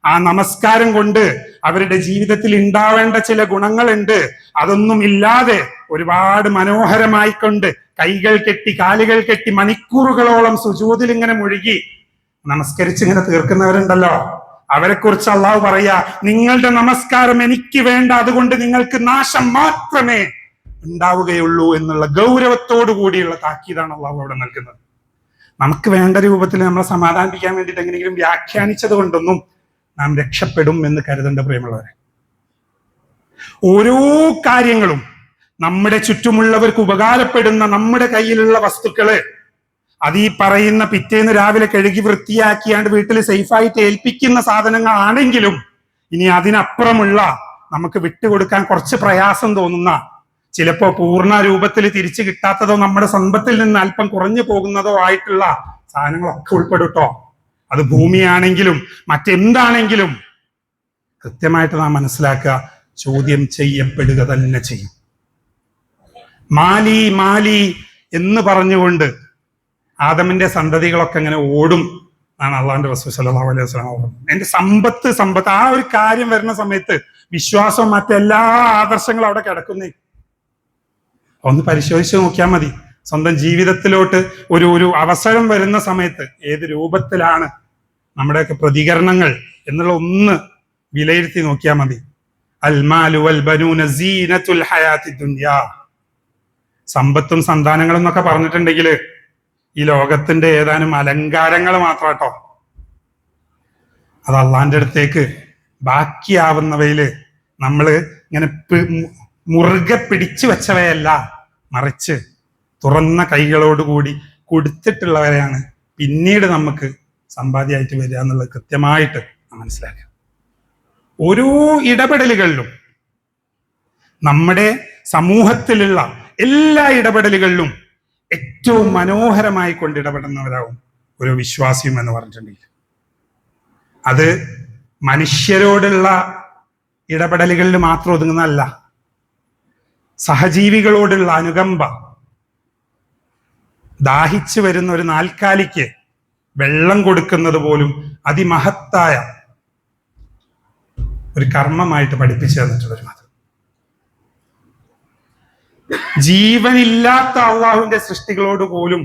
ആ നമസ്കാരം കൊണ്ട് അവരുടെ ജീവിതത്തിൽ ഉണ്ടാവേണ്ട ചില ഗുണങ്ങളുണ്ട്. അതൊന്നും ഇല്ലാതെ ഒരുപാട് മനോഹരമായിക്കൊണ്ട് കൈകൾ കെട്ടി കാലുകൾ കെട്ടി മണിക്കൂറുകളോളം സുജൂദിൽ ഇങ്ങനെ മുഴുകി നമസ്കരിച്ചിങ്ങനെ തീർക്കുന്നവരുണ്ടല്ലോ, അവരെ കുറിച്ച് അള്ളാഹു പറയാ, നിങ്ങളുടെ നമസ്കാരം എനിക്ക് വേണ്ട, അതുകൊണ്ട് നിങ്ങൾക്ക് നാശം മാത്രമേ ഉണ്ടാവുകയുള്ളൂ എന്നുള്ള ഗൗരവത്തോടു കൂടിയുള്ള താക്കീതാണ് അള്ളാഹു അവിടെ നൽകുന്നത്. നമുക്ക് വേണ്ട രൂപത്തിൽ നമ്മളെ സമാധാനിപ്പിക്കാൻ വേണ്ടിയിട്ട് എങ്ങനെയെങ്കിലും വ്യാഖ്യാനിച്ചത് കൊണ്ടൊന്നും നാം രക്ഷപ്പെടും എന്ന് കരുതേണ്ട പ്രിയമുള്ളവരെ. ഓരോ കാര്യങ്ങളും നമ്മുടെ ചുറ്റുമുള്ളവർക്ക് ഉപകാരപ്പെടുന്ന നമ്മുടെ കയ്യിലുള്ള വസ്തുക്കള് അത് ഈ പറയുന്ന പിറ്റേന്ന് രാവിലെ കഴുകി വൃത്തിയാക്കിയാണ്ട് വീട്ടിൽ സേഫായിട്ട് ഏൽപ്പിക്കുന്ന സാധനങ്ങളാണെങ്കിലും ഇനി അതിനപ്പുറമുള്ള നമുക്ക് വിട്ടുകൊടുക്കാൻ കുറച്ച് പ്രയാസം തോന്നുന്ന, ചിലപ്പോ പൂർണ്ണ രൂപത്തിൽ തിരിച്ചു കിട്ടാത്തതോ നമ്മുടെ സമ്പത്തിൽ നിന്ന് അല്പം കുറഞ്ഞു പോകുന്നതോ ആയിട്ടുള്ള സാധനങ്ങളൊക്കെ ഉൾപ്പെടുട്ടോ. അത് ഭൂമിയാണെങ്കിലും മറ്റെന്താണെങ്കിലും കൃത്യമായിട്ട് നാം മനസ്സിലാക്കുക, ചോദ്യം ചെയ്യപ്പെടുക തന്നെ ചെയ്യും. മാലി മാലി എന്ന് പറഞ്ഞുകൊണ്ട് ആദമിന്റെ സന്തതികളൊക്കെ അങ്ങനെ ഓടും എന്നാണ് അള്ളാഹുവിന്റെ റസൂൽ സല്ലല്ലാഹു അലൈഹി വസല്ലം പറഞ്ഞത്. എന്റെ സമ്പത്ത് ആ ഒരു കാര്യം വരുന്ന സമയത്ത് വിശ്വാസം മറ്റെല്ലാ ആദർശങ്ങളും അവിടെ കിടക്കുന്നേ. ഒന്ന് പരിശോധിച്ച് നോക്കിയാൽ മതി. സ്വന്തം ജീവിതത്തിലോട്ട് ഒരു അവസരം വരുന്ന സമയത്ത് ഏത് രൂപത്തിലാണ് നമ്മുടെയൊക്കെ പ്രതികരണങ്ങൾ എന്നുള്ള ഒന്ന് വിലയിരുത്തി നോക്കിയാൽ മതി. അൽ മാലു വൽ ബനൂന സീനത്തുൽ ഹയാത്തി ദുനിയാ. സമ്പത്തും സന്താനങ്ങളും എന്നൊക്കെ പറഞ്ഞിട്ടുണ്ടെങ്കിൽ ഈ ലോകത്തിന്റെ ഏതാനും അലങ്കാരങ്ങൾ മാത്രാട്ടോ. അത് അള്ളാന്റെ അടുത്തേക്ക് ബാക്കിയാവുന്നവയില് നമ്മള് ഇങ്ങനെ മുറുകെ പിടിച്ചു വെച്ചവയല്ല, മറിച്ച് തുറന്ന കൈകളോടുകൂടി കൊടുത്തിട്ടുള്ളവരെയാണ് പിന്നീട് നമുക്ക് സമ്പാദ്യമായിട്ട് വരിക എന്നുള്ളത് കൃത്യമായിട്ട് മനസ്സിലാക്കുക. ഓരോ ഇടപെടലുകളിലും, നമ്മുടെ സമൂഹത്തിലുള്ള എല്ലാ ഇടപെടലുകളിലും ഏറ്റവും മനോഹരമായി കൊണ്ടിടപെടുന്നവരാവും ഒരു വിശ്വാസിയും എന്ന് പറഞ്ഞിട്ടുണ്ടെങ്കിൽ അത് മനുഷ്യരോടുള്ള ഇടപെടലുകളിൽ മാത്രം ഒതുങ്ങുന്നതല്ല. സഹജീവികളോടുള്ള അനുകമ്പ, ദാഹിച്ചു വരുന്ന ഒരു നാൽക്കാലിക്ക് വെള്ളം കൊടുക്കുന്നത് പോലും അതിമഹത്തായ ഒരു കർമ്മമായിട്ട് പഠിപ്പിച്ചു തന്നിട്ടുള്ളൊരു മതം. ജീവനില്ലാത്ത അള്ളാഹുവിന്റെ സൃഷ്ടികളോട് പോലും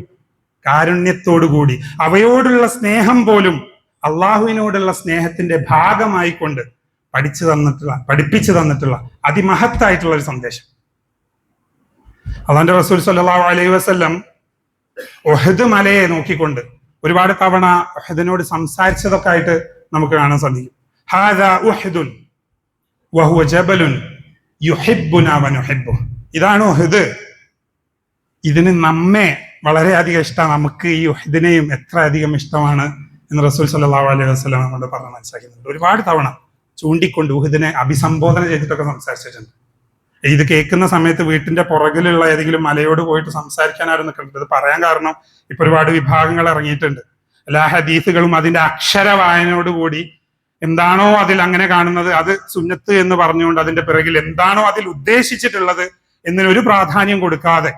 കാരുണ്യത്തോടുകൂടി അവയോടുള്ള സ്നേഹം പോലും അള്ളാഹുവിനോടുള്ള സ്നേഹത്തിന്റെ ഭാഗമായിക്കൊണ്ട് പഠിപ്പിച്ചു തന്നിട്ടുള്ള അതിമഹത്തായിട്ടുള്ള ഒരു സന്ദേശം. അള്ളാഹുവിന്റെ റസൂൽ സല്ലല്ലാഹു അലൈഹി വസല്ലം ഉഹദ് മലയെ നോക്കിക്കൊണ്ട് ഒരുപാട് തവണ ഉഹദിനോട് സംസാരിച്ചതൊക്കെ ആയിട്ട് നമുക്ക് കാണാൻ സാധിക്കും. ഹാദാ ഉഹദുൻ വഹുവ ജബലുൻ യുഹിബ്ബുനാ വനുഹിബ്ബുഹു. ഇതാണ് ഉഹദ്. ഇതിന് നമ്മെ വളരെയധികം ഇഷ്ടമാണ്. നമുക്ക് ഈ ഉഹദിനെയും എത്ര അധികം ഇഷ്ടമാണ് എന്ന് റസൂൽ സല്ലല്ലാഹു അലൈഹി വസല്ലം നമ്മളോട് പറഞ്ഞ് മനസ്സിലാക്കുന്നുണ്ട്. ഒരുപാട് തവണ ചൂണ്ടിക്കൊണ്ട് ഉഹദിനെ അഭിസംബോധന ചെയ്തിട്ടൊക്കെ സംസാരിച്ചിട്ടുണ്ട്. ഇത് കേൾക്കുന്ന സമയത്ത് വീട്ടിന്റെ പുറകിലുള്ള ഏതെങ്കിലും മലയോട് പോയിട്ട് സംസാരിക്കാനായിരുന്നു നിൽക്കുന്നത്. ഇത് പറയാൻ കാരണം ഇപ്പൊ ഒരുപാട് വിഭാഗങ്ങൾ ഇറങ്ങിയിട്ടുണ്ട്. എല്ലാ ഹദീസുകളും അതിന്റെ അക്ഷര വായനയോടുകൂടി എന്താണോ അതിൽ അങ്ങനെ കാണുന്നത് അത് സുന്നത്ത് എന്ന് പറഞ്ഞുകൊണ്ട് അതിന്റെ പിറകിൽ എന്താണോ അതിൽ ഉദ്ദേശിച്ചിട്ടുള്ളത് എന്നതിനൊരു പ്രാധാന്യം കൊടുക്കാതെ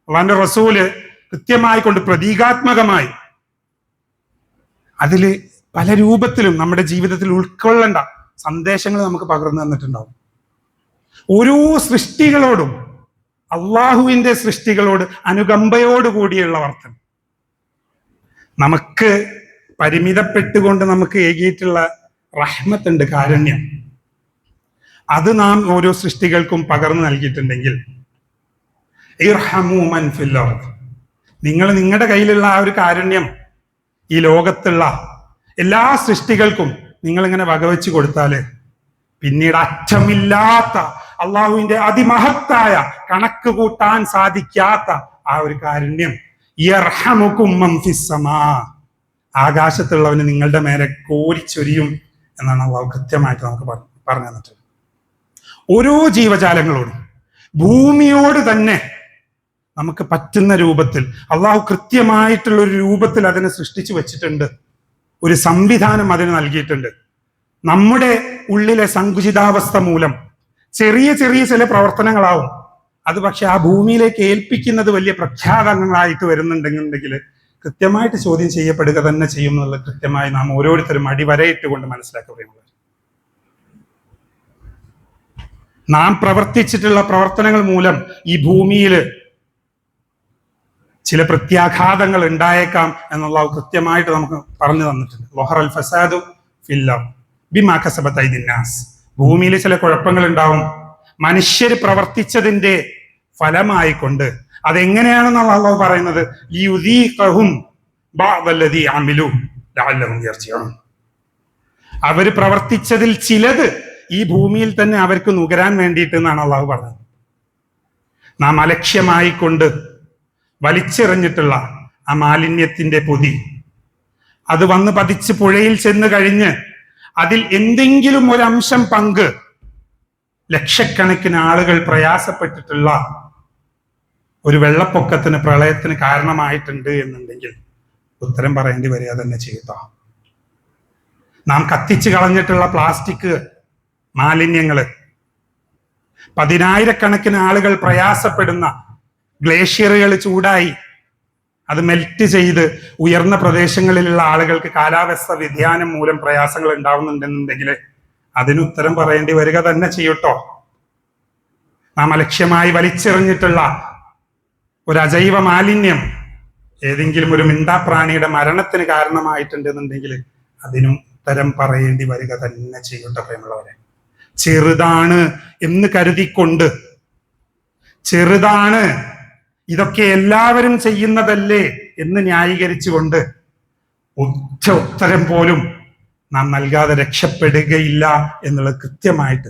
അള്ളാഹുവിന്റെ റസൂല് കൃത്യമായി കൊണ്ട് പ്രതീകാത്മകമായി അതില് പല രൂപത്തിലും നമ്മുടെ ജീവിതത്തിൽ ഉൾക്കൊള്ളേണ്ട സന്ദേശങ്ങൾ നമുക്ക് പകർന്നു തന്നിട്ടുണ്ടാവും. ഓരോ സൃഷ്ടികളോടും അള്ളാഹുവിന്റെ സൃഷ്ടികളോട് അനുകമ്പയോടുകൂടിയുള്ള വർത്തനം, നമുക്ക് പരിമിതപ്പെട്ടുകൊണ്ട് നമുക്ക് ഏകിയിട്ടുള്ള റഹ്മത്തുണ്ട്, കാരുണ്യം, അത് നാം ഓരോ സൃഷ്ടികൾക്കും പകർന്നു നൽകിയിട്ടുണ്ടെങ്കിൽ ഇർഹമു മൻ ഫിൽ അർദ്, നിങ്ങൾ നിങ്ങളുടെ കയ്യിലുള്ള ആ ഒരു കാരുണ്യം ഈ ലോകത്തുള്ള എല്ലാ സൃഷ്ടികൾക്കും നിങ്ങൾ ഇങ്ങനെ വകവെച്ച് കൊടുത്താല് പിന്നീട് അറ്റമില്ലാത്ത അള്ളാഹുവിന്റെ അതിമഹത്തായ കണക്ക് കൂട്ടാൻ സാധിക്കാത്ത ആ ഒരു കാരുണ്യം യർഹമുകും മൻ ഫിസ് സമാ, ആകാശത്തുള്ളവന് നിങ്ങളുടെ മേലെ കോരിച്ചൊരിയും എന്നാണ് അള്ളാഹു കൃത്യമായിട്ട് നമുക്ക് പറഞ്ഞു തന്നിട്ടുള്ളത്. ഓരോ ജീവജാലങ്ങളോടും ഭൂമിയോട് തന്നെ നമുക്ക് പറ്റുന്ന രൂപത്തിൽ അള്ളാഹു കൃത്യമായിട്ടുള്ള ഒരു രൂപത്തിൽ അതിനെ സൃഷ്ടിച്ചു വെച്ചിട്ടുണ്ട്. ഒരു സംവിധാനം അതിന് നൽകിയിട്ടുണ്ട്. നമ്മുടെ ഉള്ളിലെ സങ്കുചിതാവസ്ഥ മൂലം ചെറിയ ചെറിയ ചില പ്രവർത്തനങ്ങളാവും അത് പക്ഷെ ആ ഭൂമിയിലേക്ക് ഏൽപ്പിക്കുന്നത് വലിയ പ്രഖ്യാപനങ്ങളായിട്ട് വരുന്നുണ്ടെന്നുണ്ടെങ്കിൽ കൃത്യമായിട്ട് ചോദ്യം ചെയ്യപ്പെടുക തന്നെ ചെയ്യും എന്നുള്ളത് കൃത്യമായി നാം ഓരോരുത്തരും അടിവരയിട്ടുകൊണ്ട് മനസ്സിലാക്കുകയുള്ളൂ. നാം പ്രവർത്തിച്ചിട്ടുള്ള പ്രവർത്തനങ്ങൾ മൂലം ഈ ഭൂമിയിൽ ചില പ്രത്യാഘാതങ്ങൾ ഉണ്ടായേക്കാം എന്നുള്ള കൃത്യമായിട്ട് നമുക്ക് പറഞ്ഞു തന്നിട്ടുണ്ട്. ലൊഹറൽ ഫസാദു ഫിൽ അർദ് ബിമാ കസബത് ഐദിൻ നാസ്. ഭൂമിയിൽ ചില കുഴപ്പങ്ങൾ ഉണ്ടാവും മനുഷ്യർ പ്രവർത്തിച്ചതിന്റെ ഫലമായിക്കൊണ്ട്. അതെങ്ങനെയാണെന്നുള്ള അല്ലാഹു പറയുന്നത് ലിയുദീഖഹും ബഅദല്ലദീ അമിലു ലഅല്ലഹും യർജിഊൻ. അവര് പ്രവർത്തിച്ചതിൽ ചിലത് ഈ ഭൂമിയിൽ തന്നെ അവർക്ക് നുകരാൻ വേണ്ടിയിട്ട് എന്നാണ് അല്ലാഹു പറഞ്ഞത്. നാം അലക്ഷ്യമായിക്കൊണ്ട് വലിച്ചെറിഞ്ഞിട്ടുള്ള ആ മാലിന്യത്തിന്റെ പൊതി അത് വന്ന് പതിച്ച് പുഴയിൽ ചെന്ന് കഴിഞ്ഞ് അതിൽ എന്തെങ്കിലും ഒരു അംശം പങ്ക് ലക്ഷക്കണക്കിന് ആളുകൾ പ്രയാസപ്പെട്ടിട്ടുള്ള ഒരു വെള്ളപ്പൊക്കത്തിന് പ്രളയത്തിന് കാരണമായിട്ടുണ്ട് എന്നുണ്ടെങ്കിൽ ഉത്തരം പറയേണ്ടി വരിക തന്നെ ചെയ്യട്ടോ. നാം കത്തിച്ചു കളഞ്ഞിട്ടുള്ള പ്ലാസ്റ്റിക് മാലിന്യങ്ങള്, പതിനായിരക്കണക്കിന് ആളുകൾ പ്രയാസപ്പെടുന്ന ഗ്ലേഷ്യറുകൾ ചൂടായി അത് മെൽറ്റ് ചെയ്ത് ഉയർന്ന പ്രദേശങ്ങളിലുള്ള ആളുകൾക്ക് കാലാവസ്ഥ വ്യതിയാനം മൂലം പ്രയാസങ്ങൾ ഉണ്ടാവുന്നുണ്ടെന്നുണ്ടെങ്കിൽ അതിന് ഉത്തരം പറയേണ്ടി വരിക തന്നെ ചെയ്യട്ടോ. നാം അലക്ഷ്യമായി വലിച്ചെറിഞ്ഞിട്ടുള്ള ഒരു അജൈവ മാലിന്യം ഏതെങ്കിലും ഒരു മിണ്ടാപ്രാണിയുടെ മരണത്തിന് കാരണമായിട്ടുണ്ടെന്നുണ്ടെങ്കിൽ അതിനും ഉത്തരം പറയേണ്ടി വരിക തന്നെ ചെയ്യട്ടെ പ്രിയമുള്ളവരെ. ചെറുതാണ് എന്ന് കരുതിക്കൊണ്ട്, ചെറുതാണ് ഇതൊക്കെ എല്ലാവരും ചെയ്യുന്നതല്ലേ എന്ന് ന്യായീകരിച്ചുകൊണ്ട് ഒറ്റ ഉത്തരം പോലും നാം നൽകാതെ രക്ഷപ്പെടുകയില്ല എന്നുള്ളത് കൃത്യമായിട്ട്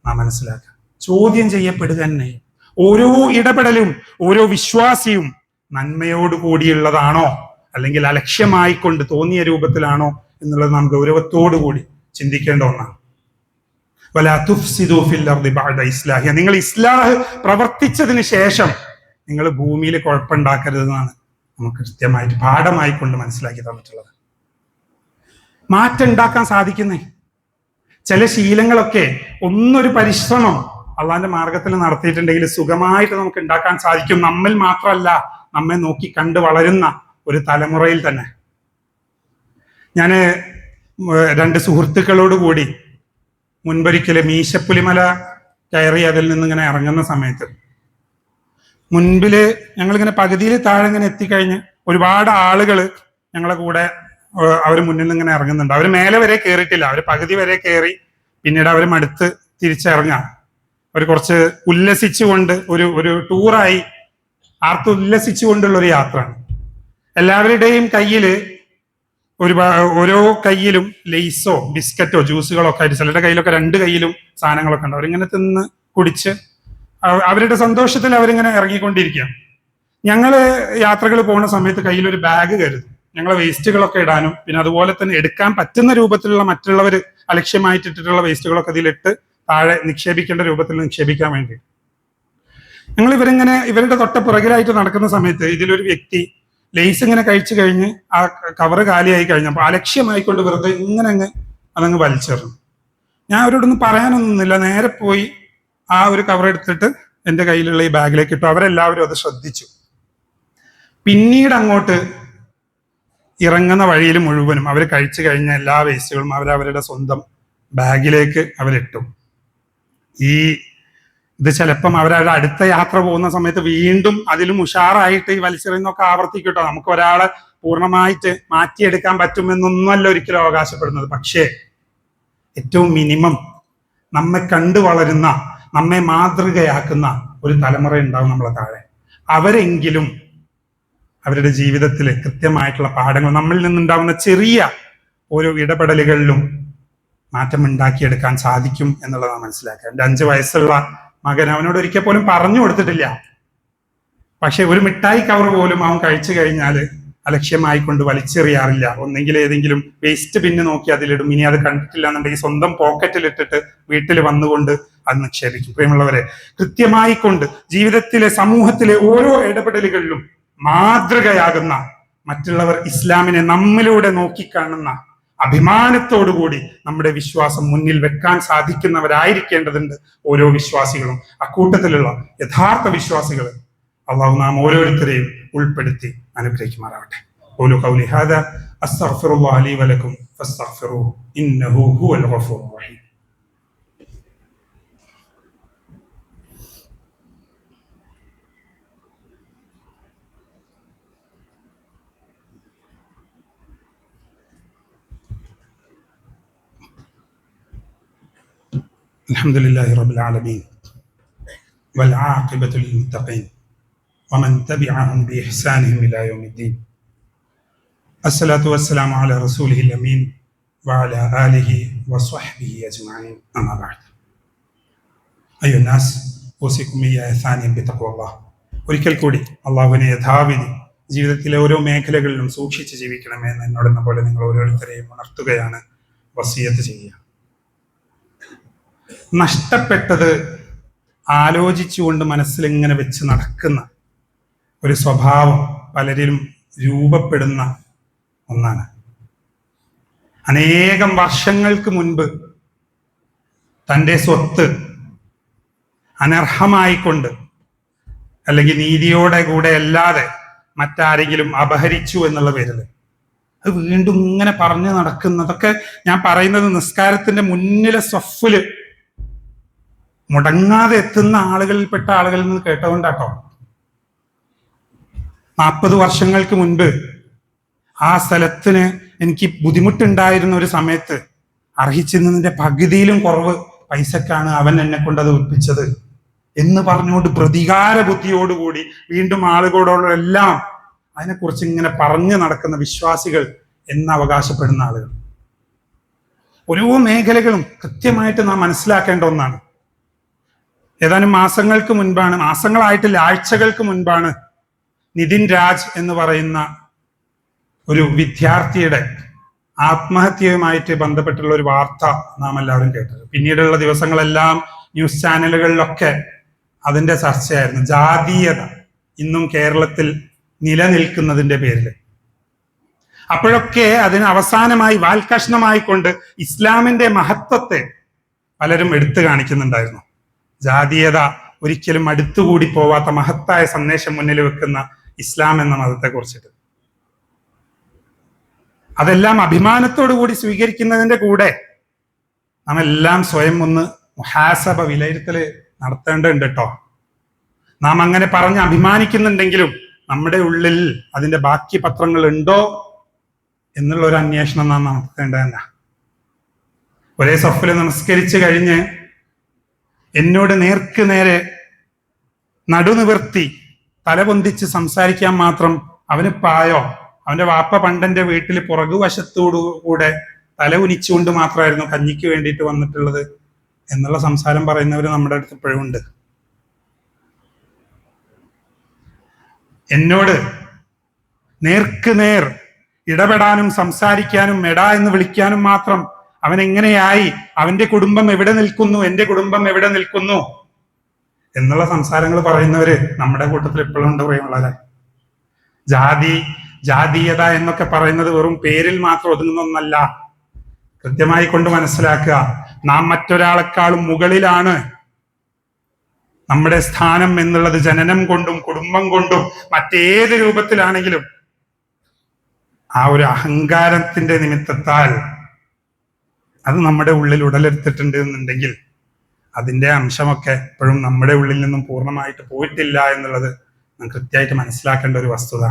നാം മനസ്സിലാക്കുക. ചോദ്യം ചെയ്യപ്പെടുക തന്നെ. ഓരോ ഇടപെടലും ഓരോ വിശ്വാസിയും നന്മയോട് കൂടിയുള്ളതാണോ അല്ലെങ്കിൽ അലക്ഷ്യമായിക്കൊണ്ട് തോന്നിയ രൂപത്തിലാണോ എന്നുള്ളത് നാം ഗൗരവത്തോടു കൂടി ചിന്തിക്കേണ്ട ഒന്നാണ്. വലാ തുഫ്സിദു ഫിൽ അർദി ബഅദ ഇസ്ലാഹിഹ. നിങ്ങൾ ഇസ്ലാഹ് പ്രവർത്തിച്ചതിന് ശേഷം നിങ്ങൾ ഭൂമിയിൽ കുഴപ്പമുണ്ടാക്കരുതെന്നാണ് നമുക്ക് കൃത്യമായിട്ട് പാഠമായിക്കൊണ്ട് മനസ്സിലാക്കി തന്നിട്ടുള്ളത്. മാറ്റം ഉണ്ടാക്കാൻ സാധിക്കുന്നേ ചില ശീലങ്ങളൊക്കെ ഒന്നൊരു പരിശ്രമം അള്ളാന്റെ മാർഗത്തിൽ നടത്തിയിട്ടുണ്ടെങ്കിൽ സുഖമായിട്ട് നമുക്ക് ഉണ്ടാക്കാൻ സാധിക്കും. നമ്മിൽ മാത്രമല്ല, നമ്മെ നോക്കി കണ്ട് വളരുന്ന ഒരു തലമുറയിൽ തന്നെ. ഞാന് 2 സുഹൃത്തുക്കളോട് കൂടി മുൻപൊരിക്കല് മീശപ്പുലിമല കയറി അതിൽ നിന്നിങ്ങനെ ഇറങ്ങുന്ന സമയത്ത് മുൻപില് ഞങ്ങളിങ്ങനെ പകുതിയിൽ താഴെ ഇങ്ങനെ എത്തിക്കഴിഞ്ഞ് ഒരുപാട് ആളുകൾ ഞങ്ങളെ കൂടെ അവർ മുന്നിൽ നിന്ന് ഇങ്ങനെ ഇറങ്ങുന്നുണ്ട്. അവർ മേലെ വരെ കയറിയിട്ടില്ല, അവർ പകുതി വരെ കയറി. പിന്നീട് അവർ മടുത്ത് തിരിച്ചിറങ്ങാം. അവർ കുറച്ച് ഉല്ലസിച്ചുകൊണ്ട് ഒരു ടൂറായി ഉല്ലസിച്ചുകൊണ്ടുള്ള ഒരു യാത്രയാണ്. എല്ലാവരുടെയും കയ്യില് ഓരോ കയ്യിലും ലെയ്സോ ബിസ്ക്കറ്റോ ജ്യൂസുകളോ ഒക്കെ ആയിട്ട്, ചിലരുടെ കയ്യിലൊക്കെ 2 കയ്യിലും സാധനങ്ങളൊക്കെ ഉണ്ട്. അവരിങ്ങനെ തിന്ന് കുടിച്ച് അവരുടെ സന്തോഷത്തിൽ അവരിങ്ങനെ ഇറങ്ങിക്കൊണ്ടിരിക്കുക. ഞങ്ങള് യാത്രകൾ പോകുന്ന സമയത്ത് കയ്യിലൊരു ബാഗ് കരുതും, ഞങ്ങളെ വേസ്റ്റുകളൊക്കെ ഇടാനും പിന്നെ അതുപോലെ തന്നെ എടുക്കാൻ പറ്റുന്ന രൂപത്തിലുള്ള മറ്റുള്ളവർ അലക്ഷ്യമായിട്ടിട്ടുള്ള വേസ്റ്റുകളൊക്കെ ഇതിലിട്ട് താഴെ നിക്ഷേപിക്കേണ്ട രൂപത്തിൽ നിക്ഷേപിക്കാൻ വേണ്ടി. ഞങ്ങൾ ഇവരുടെ തൊട്ട പുറകിലായിട്ട് നടക്കുന്ന സമയത്ത് ഇതിലൊരു വ്യക്തി ലേസ് ഇങ്ങനെ കഴിച്ചു കഴിഞ്ഞ് ആ കവറ് കാലിയായി കഴിഞ്ഞപ്പോൾ അലക്ഷ്യമായിക്കൊണ്ട് വെറുതെ ഇങ്ങനെ അതങ്ങ് വലിച്ചെറിഞ്ഞു. ഞാൻ അവരോടൊന്നും പറയാനൊന്നുമില്ല, നേരെ പോയി ആ ഒരു കവർ എടുത്തിട്ട് എൻ്റെ കയ്യിലുള്ള ഈ ബാഗിലേക്ക് ഇട്ടു. അവരെല്ലാവരും അത് ശ്രദ്ധിച്ചു. പിന്നീട് അങ്ങോട്ട് ഇറങ്ങുന്ന വഴിയിൽ മുഴുവനും അവർ കഴിച്ചു കഴിഞ്ഞ എല്ലാ വേസ്റ്റുകളും അവരവരുടെ സ്വന്തം ബാഗിലേക്ക് അവരിട്ടു. ഇത് ചിലപ്പം അവരവരുടെ അടുത്ത യാത്ര പോകുന്ന സമയത്ത് വീണ്ടും അതിലും ഉഷാറായിട്ട് ഈ വലിച്ചെറിയുന്നൊക്കെ ആവർത്തിക്കട്ടോ. നമുക്ക് ഒരാളെ പൂർണ്ണമായിട്ട് മാറ്റിയെടുക്കാൻ പറ്റുമെന്നൊന്നുമല്ല ഒരിക്കലും അവകാശപ്പെടുന്നത്. പക്ഷേ ഏറ്റവും മിനിമം നമ്മെ കണ്ടു വളരുന്ന, നമ്മെ മാതൃകയാക്കുന്ന ഒരു തലമുറ ഉണ്ടാവും നമ്മളെ താഴെ. അവരെങ്കിലും അവരുടെ ജീവിതത്തിൽ കൃത്യമായിട്ടുള്ള പാഠങ്ങൾ, നമ്മളിൽ നിന്നുണ്ടാവുന്ന ചെറിയ ഓരോ ഇടപെടലുകളിലും മാറ്റം ഉണ്ടാക്കിയെടുക്കാൻ സാധിക്കും എന്നുള്ളതാണ് മനസ്സിലാക്കുക. എൻ്റെ 5 വയസ്സുള്ള മകൻ, അവനോട് ഒരിക്കൽ പോലും പറഞ്ഞു കൊടുത്തിട്ടില്ല. പക്ഷെ ഒരു മിഠായി കവർ പോലും അവൻ കഴിച്ചു കഴിഞ്ഞാൽ അലക്ഷ്യമായിക്കൊണ്ട് വലിച്ചെറിയാറില്ല. ഒന്നെങ്കിൽ ഏതെങ്കിലും വേസ്റ്റ് ബിന്ന് നോക്കി അതിലിടും. ഇനി അത് കണ്ടിട്ടില്ല എന്നുണ്ടെങ്കിൽ സ്വന്തം പോക്കറ്റിലിട്ടിട്ട് വീട്ടിൽ വന്നുകൊണ്ട് അത് നിക്ഷേപിക്കും. പ്രിയമുള്ളവരെ, കൃത്യമായിക്കൊണ്ട് ജീവിതത്തിലെ സമൂഹത്തിലെ ഓരോ ഇടപെടലുകളിലും മാതൃകയാകുന്ന, മറ്റുള്ളവർ ഇസ്ലാമിനെ നമ്മിലൂടെ നോക്കിക്കാണുന്ന അഭിമാനത്തോടുകൂടി നമ്മുടെ വിശ്വാസം മുന്നിൽ വെക്കാൻ സാധിക്കുന്നവരായിരിക്കേണ്ടതുണ്ട് ഓരോ വിശ്വാസികളും. അക്കൂട്ടത്തിലുള്ള യഥാർത്ഥ വിശ്വാസികൾ അള്ളാഹു നാം ഓരോരുത്തരെയും ഉൾപ്പെടുത്തി അനുഗ്രഹിക്കുമാറാവട്ടെ. ഖൂലു ഖൗലി ഹാദാ അസ്തഗ്ഫിറുല്ലാഹ ലീ വലക്കും ഫസ്തഗ്ഫിറൂഹു ഇന്നഹു ഹുവൽ ഗഫൂറുർ റഹീം. الحمد لله رب العالمين والعاقبة للمتقين ومن تبعهم بإحسانهم إلى يوم الدين. الصلاة والسلام على رسوله الأمين وعلى آله وصحبه أجمعين. أما بعد. أيها الناس أوصيكم إياه ثانيا بتقوى الله. ഒരിക്കൽ കൂടി അള്ളാഹുവിനെ യഥാവിധി ജീവിതത്തിലെ ഓരോ മേഖലകളിലും സൂക്ഷിച്ച് ജീവിക്കണമെന്ന് എന്നോടെന്ന പോലെ നിങ്ങൾ ഓരോരുത്തരെയും ഉണർത്തുകയാണ്, വസിയത്ത് ചെയ്യുക. നഷ്ടപ്പെട്ടത് ആലോചിച്ചുകൊണ്ട് മനസ്സിൽ ഇങ്ങനെ വെച്ച് നടക്കുന്ന ഒരു സ്വഭാവം പലരിലും രൂപപ്പെടുന്ന ഒന്നാണ്. അനേകം വർഷങ്ങൾക്ക് മുൻപ് തൻ്റെ സ്വത്ത് അനർഹമായിക്കൊണ്ട് അല്ലെങ്കിൽ നീതിയോടെ കൂടെ അല്ലാതെ മറ്റാരെങ്കിലും അപഹരിച്ചു എന്നുള്ള പേരിൽ അത് വീണ്ടും ഇങ്ങനെ പറഞ്ഞു നടക്കുന്നതൊക്കെ ഞാൻ പറയുന്നത് നിസ്കാരത്തിന്റെ മുന്നിലെ സ്വഫില് മുടങ്ങാതെ എത്തുന്ന ആളുകളിൽപ്പെട്ട ആളുകളിൽ നിന്ന് കേട്ടുകൊണ്ടാട്ടോ. 40 വർഷങ്ങൾക്ക് മുൻപ് ആ സ്ഥലത്തിന് എനിക്ക് ബുദ്ധിമുട്ടുണ്ടായിരുന്ന ഒരു സമയത്ത് അർഹിച്ചിരുന്നതിന്റെ പകുതിയിലും കുറവ് പൈസക്കാണ് അവൻ എന്നെ കൊണ്ട് അത് ഒപ്പിച്ചത് എന്ന് പറഞ്ഞുകൊണ്ട് പ്രതികാര ബുദ്ധിയോടുകൂടി വീണ്ടും ആളുകളോടെല്ലാം അതിനെക്കുറിച്ച് ഇങ്ങനെ പറഞ്ഞു നടക്കുന്ന വിശ്വാസികൾ എന്ന് അവകാശപ്പെടുന്ന ആളുകൾ. ഓരോ മേഖലകളും കൃത്യമായിട്ട് നാം മനസ്സിലാക്കേണ്ട ഒന്നാണ്. ഏതാനും മാസങ്ങൾക്ക് മുൻപാണ്, മാസങ്ങളായിട്ടില്ല, ആഴ്ചകൾക്ക് മുൻപാണ് നിതിൻ രാജ് എന്ന് പറയുന്ന ഒരു വിദ്യാർത്ഥിയുടെ ആത്മഹത്യയുമായിട്ട് ബന്ധപ്പെട്ടുള്ള ഒരു വാർത്ത നാം എല്ലാവരും കേട്ടത്. പിന്നീടുള്ള ദിവസങ്ങളെല്ലാം ന്യൂസ് ചാനലുകളിലൊക്കെ അതിന്റെ ചർച്ചയായിരുന്നു. ജാതീയത ഇന്നും കേരളത്തിൽ നിലനിൽക്കുന്നതിന്റെ പേരിൽ. അപ്പോഴൊക്കെ അതിന് അവസാനമായി വാൽകഷ്ണമായിക്കൊണ്ട് ഇസ്ലാമിന്റെ മഹത്വത്തെ പലരും എടുത്തു കാണിക്കുന്നുണ്ടായിരുന്നു. ജാതീയത ഒരിക്കലും അടുത്തുകൂടി പോവാത്ത മഹത്തായ സന്ദേശം മുന്നിൽ വെക്കുന്ന ഇസ്ലാം എന്ന മതത്തെ കുറിച്ചിട്ട് അതെല്ലാം അഭിമാനത്തോടു കൂടി സ്വീകരിക്കുന്നതിന്റെ കൂടെ നാം എല്ലാം സ്വയം ഒന്ന് മുഹാസബ വിലയിരുത്തൽ നടത്തേണ്ടതുണ്ട് കേട്ടോ. നാം അങ്ങനെ പറഞ്ഞ് അഭിമാനിക്കുന്നുണ്ടെങ്കിലും നമ്മുടെ ഉള്ളിൽ അതിന്റെ ബാക്കി പത്രങ്ങൾ ഉണ്ടോ എന്നുള്ള ഒരു അന്വേഷണം നാം നടത്തേണ്ടതല്ല. ഒരേ സഫിൽ നമസ്കരിച്ച് കഴിഞ്ഞ് എന്നോട് നേർക്ക് നേരെ നടുനിവർത്തി തലപൊന്തിച്ച് സംസാരിക്കാൻ മാത്രം അവന് പായോ? അവന്റെ വാപ്പ പണ്ടന്റെ വീട്ടിൽ പുറകുവശത്തോടുകൂടെ തല ഉനിച്ചുകൊണ്ട് മാത്രമായിരുന്നു കഞ്ഞിക്ക് വേണ്ടിയിട്ട് വന്നിട്ടുള്ളത് എന്നുള്ള സംസാരം പറയുന്നവർ നമ്മുടെ അടുത്ത് ഇപ്പോഴും ഉണ്ട്. എന്നോട് നേർക്ക് നേർ ഇടപെടാനും സംസാരിക്കാനും എടാ എന്ന് വിളിക്കാനും മാത്രം അവൻ എങ്ങനെയായി, അവന്റെ കുടുംബം എവിടെ നിൽക്കുന്നു, എന്റെ കുടുംബം എവിടെ നിൽക്കുന്നു എന്നുള്ള സംസാരങ്ങൾ പറയുന്നവര് നമ്മുടെ കൂട്ടത്തിൽ എപ്പോഴും ഉണ്ട്. പറയുള്ളവരെ ജാതീയത എന്നൊക്കെ പറയുന്നത് വെറും പേരിൽ മാത്രം ഒതുങ്ങുന്ന ഒന്നല്ല. കൃത്യമായി കൊണ്ട് മനസ്സിലാക്കുക, നാം മറ്റൊരാളെക്കാളും മുകളിലാണ്. നമ്മുടെ സ്ഥാനം എന്നുള്ളത് ജനനം കൊണ്ടും കുടുംബം കൊണ്ടും മറ്റേത് രൂപത്തിലാണെങ്കിലും ആ ഒരു അഹങ്കാരത്തിന്റെ നിമിത്തത്താൽ അത് നമ്മുടെ ഉള്ളിൽ ഉടലെടുത്തിട്ടുണ്ട് എന്നുണ്ടെങ്കിൽ അതിന്റെ അംശമൊക്കെ ഇപ്പോഴും നമ്മുടെ ഉള്ളിൽ നിന്നും പൂർണ്ണമായിട്ട് പോയിട്ടില്ല എന്നുള്ളത് നാം കൃത്യമായിട്ട് മനസ്സിലാക്കേണ്ട ഒരു വസ്തുത.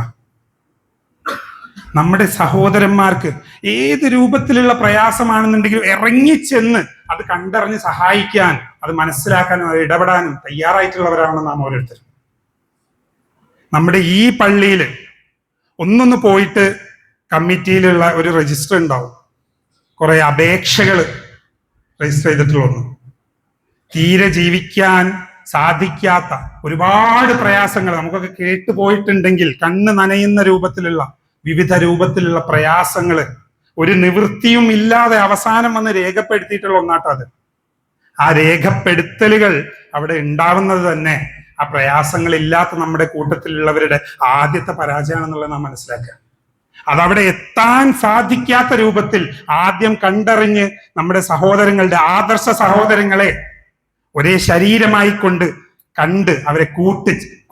നമ്മുടെ സഹോദരന്മാർക്ക് ഏത് രൂപത്തിലുള്ള പ്രയാസമാണെന്നുണ്ടെങ്കിലും ഇറങ്ങിച്ചെന്ന് അത് കണ്ടറിഞ്ഞ് സഹായിക്കാൻ, അത് മനസ്സിലാക്കാനും അത് ഇടപെടാനും തയ്യാറായിട്ടുള്ളവരാണ് നാം ഓരോരുത്തരും. നമ്മുടെ ഈ പള്ളിയിൽ ഒന്നൊന്ന് പോയിട്ട് കമ്മിറ്റിയിലുള്ള ഒരു രജിസ്റ്റർ ഉണ്ടാവും, കുറെ അപേക്ഷകൾ രജിസ്റ്റർ ചെയ്തിട്ടുള്ള ഒന്ന്. തീരെ ജീവിക്കാൻ സാധിക്കാത്ത ഒരുപാട് പ്രയാസങ്ങൾ നമുക്കൊക്കെ കേട്ടു പോയിട്ടുണ്ടെങ്കിൽ കണ്ണ് നനയുന്ന രൂപത്തിലുള്ള വിവിധ രൂപത്തിലുള്ള പ്രയാസങ്ങൾ ഒരു നിവൃത്തിയും ഇല്ലാതെ അവസാനം വന്ന് രേഖപ്പെടുത്തിയിട്ടുള്ള ഒന്നാട്ടത്. ആ രേഖപ്പെടുത്തലുകൾ അവിടെ ഉണ്ടാവുന്നത് തന്നെ ആ പ്രയാസങ്ങൾ ഇല്ലാത്ത നമ്മുടെ കൂട്ടത്തിലുള്ളവരുടെ ആദ്യത്തെ പരാജയമാണെന്നുള്ളത് നാം മനസ്സിലാക്കുക. അതവിടെ എത്താൻ സാധിക്കാത്ത രൂപത്തിൽ ആദ്യം കണ്ടറിഞ്ഞ് നമ്മുടെ സഹോദരങ്ങളുടെ ആദർശ സഹോദരങ്ങളെ ഒരേ ശരീരമായി കൊണ്ട് കണ്ട് അവരെ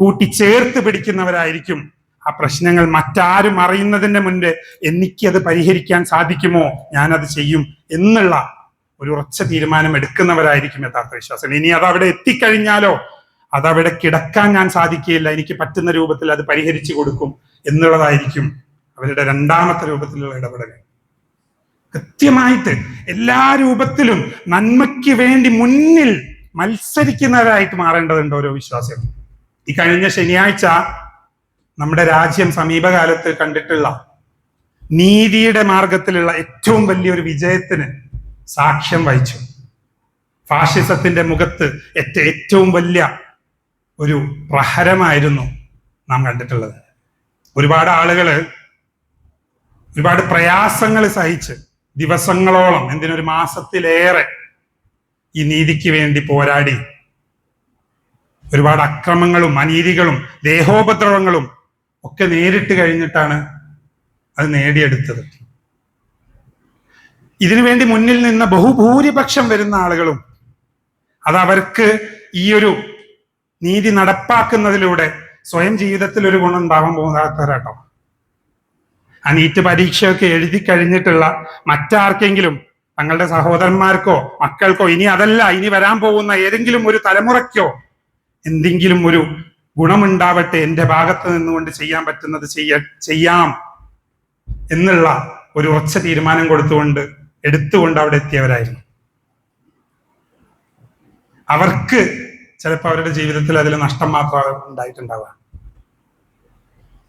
കൂട്ടിച്ചേർത്ത് പിടിക്കുന്നവരായിരിക്കും ആ പ്രശ്നങ്ങൾ മറ്റാരും അറിയുന്നതിന്റെ മുൻപ് എനിക്കത് പരിഹരിക്കാൻ സാധിക്കുമോ, ഞാനത് ചെയ്യും എന്നുള്ള ഒരു ഉറച്ച തീരുമാനം എടുക്കുന്നവരായിരിക്കും യഥാർത്ഥ വിശ്വാസം. ഇനി അത് അവിടെ എത്തിക്കഴിഞ്ഞാലോ അതവിടെ കിടക്കാൻ ഞാൻ സാധിക്കുകയില്ല, എനിക്ക് പറ്റുന്ന രൂപത്തിൽ അത് പരിഹരിച്ചു കൊടുക്കും എന്നുള്ളതായിരിക്കും അവരുടെ രണ്ടാമത്തെ രൂപത്തിലുള്ള ഇടപെടൽ. കൃത്യമായിട്ട് എല്ലാ രൂപത്തിലും നന്മയ്ക്ക് വേണ്ടി മുന്നിൽ മത്സരിക്കുന്നവരായിട്ട് മാറേണ്ടതുണ്ട് ഓരോ വിശ്വാസികളും. ഈ കഴിഞ്ഞ ശനിയാഴ്ച നമ്മുടെ രാജ്യം സമീപകാലത്ത് കണ്ടിട്ടുള്ള നീതിയുടെ മാർഗത്തിലുള്ള ഏറ്റവും വലിയൊരു വിജയത്തിന് സാക്ഷ്യം വഹിച്ചു. ഫാഷിസത്തിന്റെ മുഖത്ത് ഏറ്റവും വലിയ ഒരു പ്രഹരമായിരുന്നു നാം കണ്ടിട്ടുള്ളത്. ഒരുപാട് ആളുകള് ഒരുപാട് പ്രയാസങ്ങൾ സഹിച്ച് ദിവസങ്ങളോളം, എന്തിനൊരു മാസത്തിലേറെ ഈ നീതിക്ക് വേണ്ടി പോരാടി ഒരുപാട് അക്രമങ്ങളും അനീതികളും ദേഹോപദ്രവങ്ങളും ഒക്കെ നേരിട്ട് കഴിഞ്ഞിട്ടാണ് അത് നേടിയെടുത്തത്. ഇതിനു വേണ്ടി മുന്നിൽ നിന്ന ബഹുഭൂരിപക്ഷം വരുന്ന ആളുകളും അത് അവർക്ക് ഈ ഒരു നീതി നടപ്പാക്കുന്നതിലൂടെ സ്വയം ജീവിതത്തിൽ ഒരു ഗുണം ഉണ്ടാവാൻ പോകുന്നതാട്ടോ. ആ നീറ്റ് പരീക്ഷയൊക്കെ എഴുതി കഴിഞ്ഞിട്ടുള്ള മറ്റാർക്കെങ്കിലും, തങ്ങളുടെ സഹോദരന്മാർക്കോ മക്കൾക്കോ, ഇനി അതല്ല ഇനി വരാൻ പോകുന്ന ഏതെങ്കിലും ഒരു തലമുറയ്ക്കോ എന്തെങ്കിലും ഒരു ഗുണമുണ്ടാവട്ടെ, എൻ്റെ ഭാഗത്ത് നിന്നുകൊണ്ട് ചെയ്യാൻ പറ്റുന്നത് ചെയ്യാം എന്നുള്ള ഒരു ഉറച്ച തീരുമാനം എടുത്തുകൊണ്ട് അവിടെ എത്തിയവരായിരുന്നു. അവർക്ക് ചിലപ്പോൾ അവരുടെ ജീവിതത്തിൽ അതിൽ നഷ്ടം മാത്രമേ ഉണ്ടായിട്ടുണ്ടാവുക.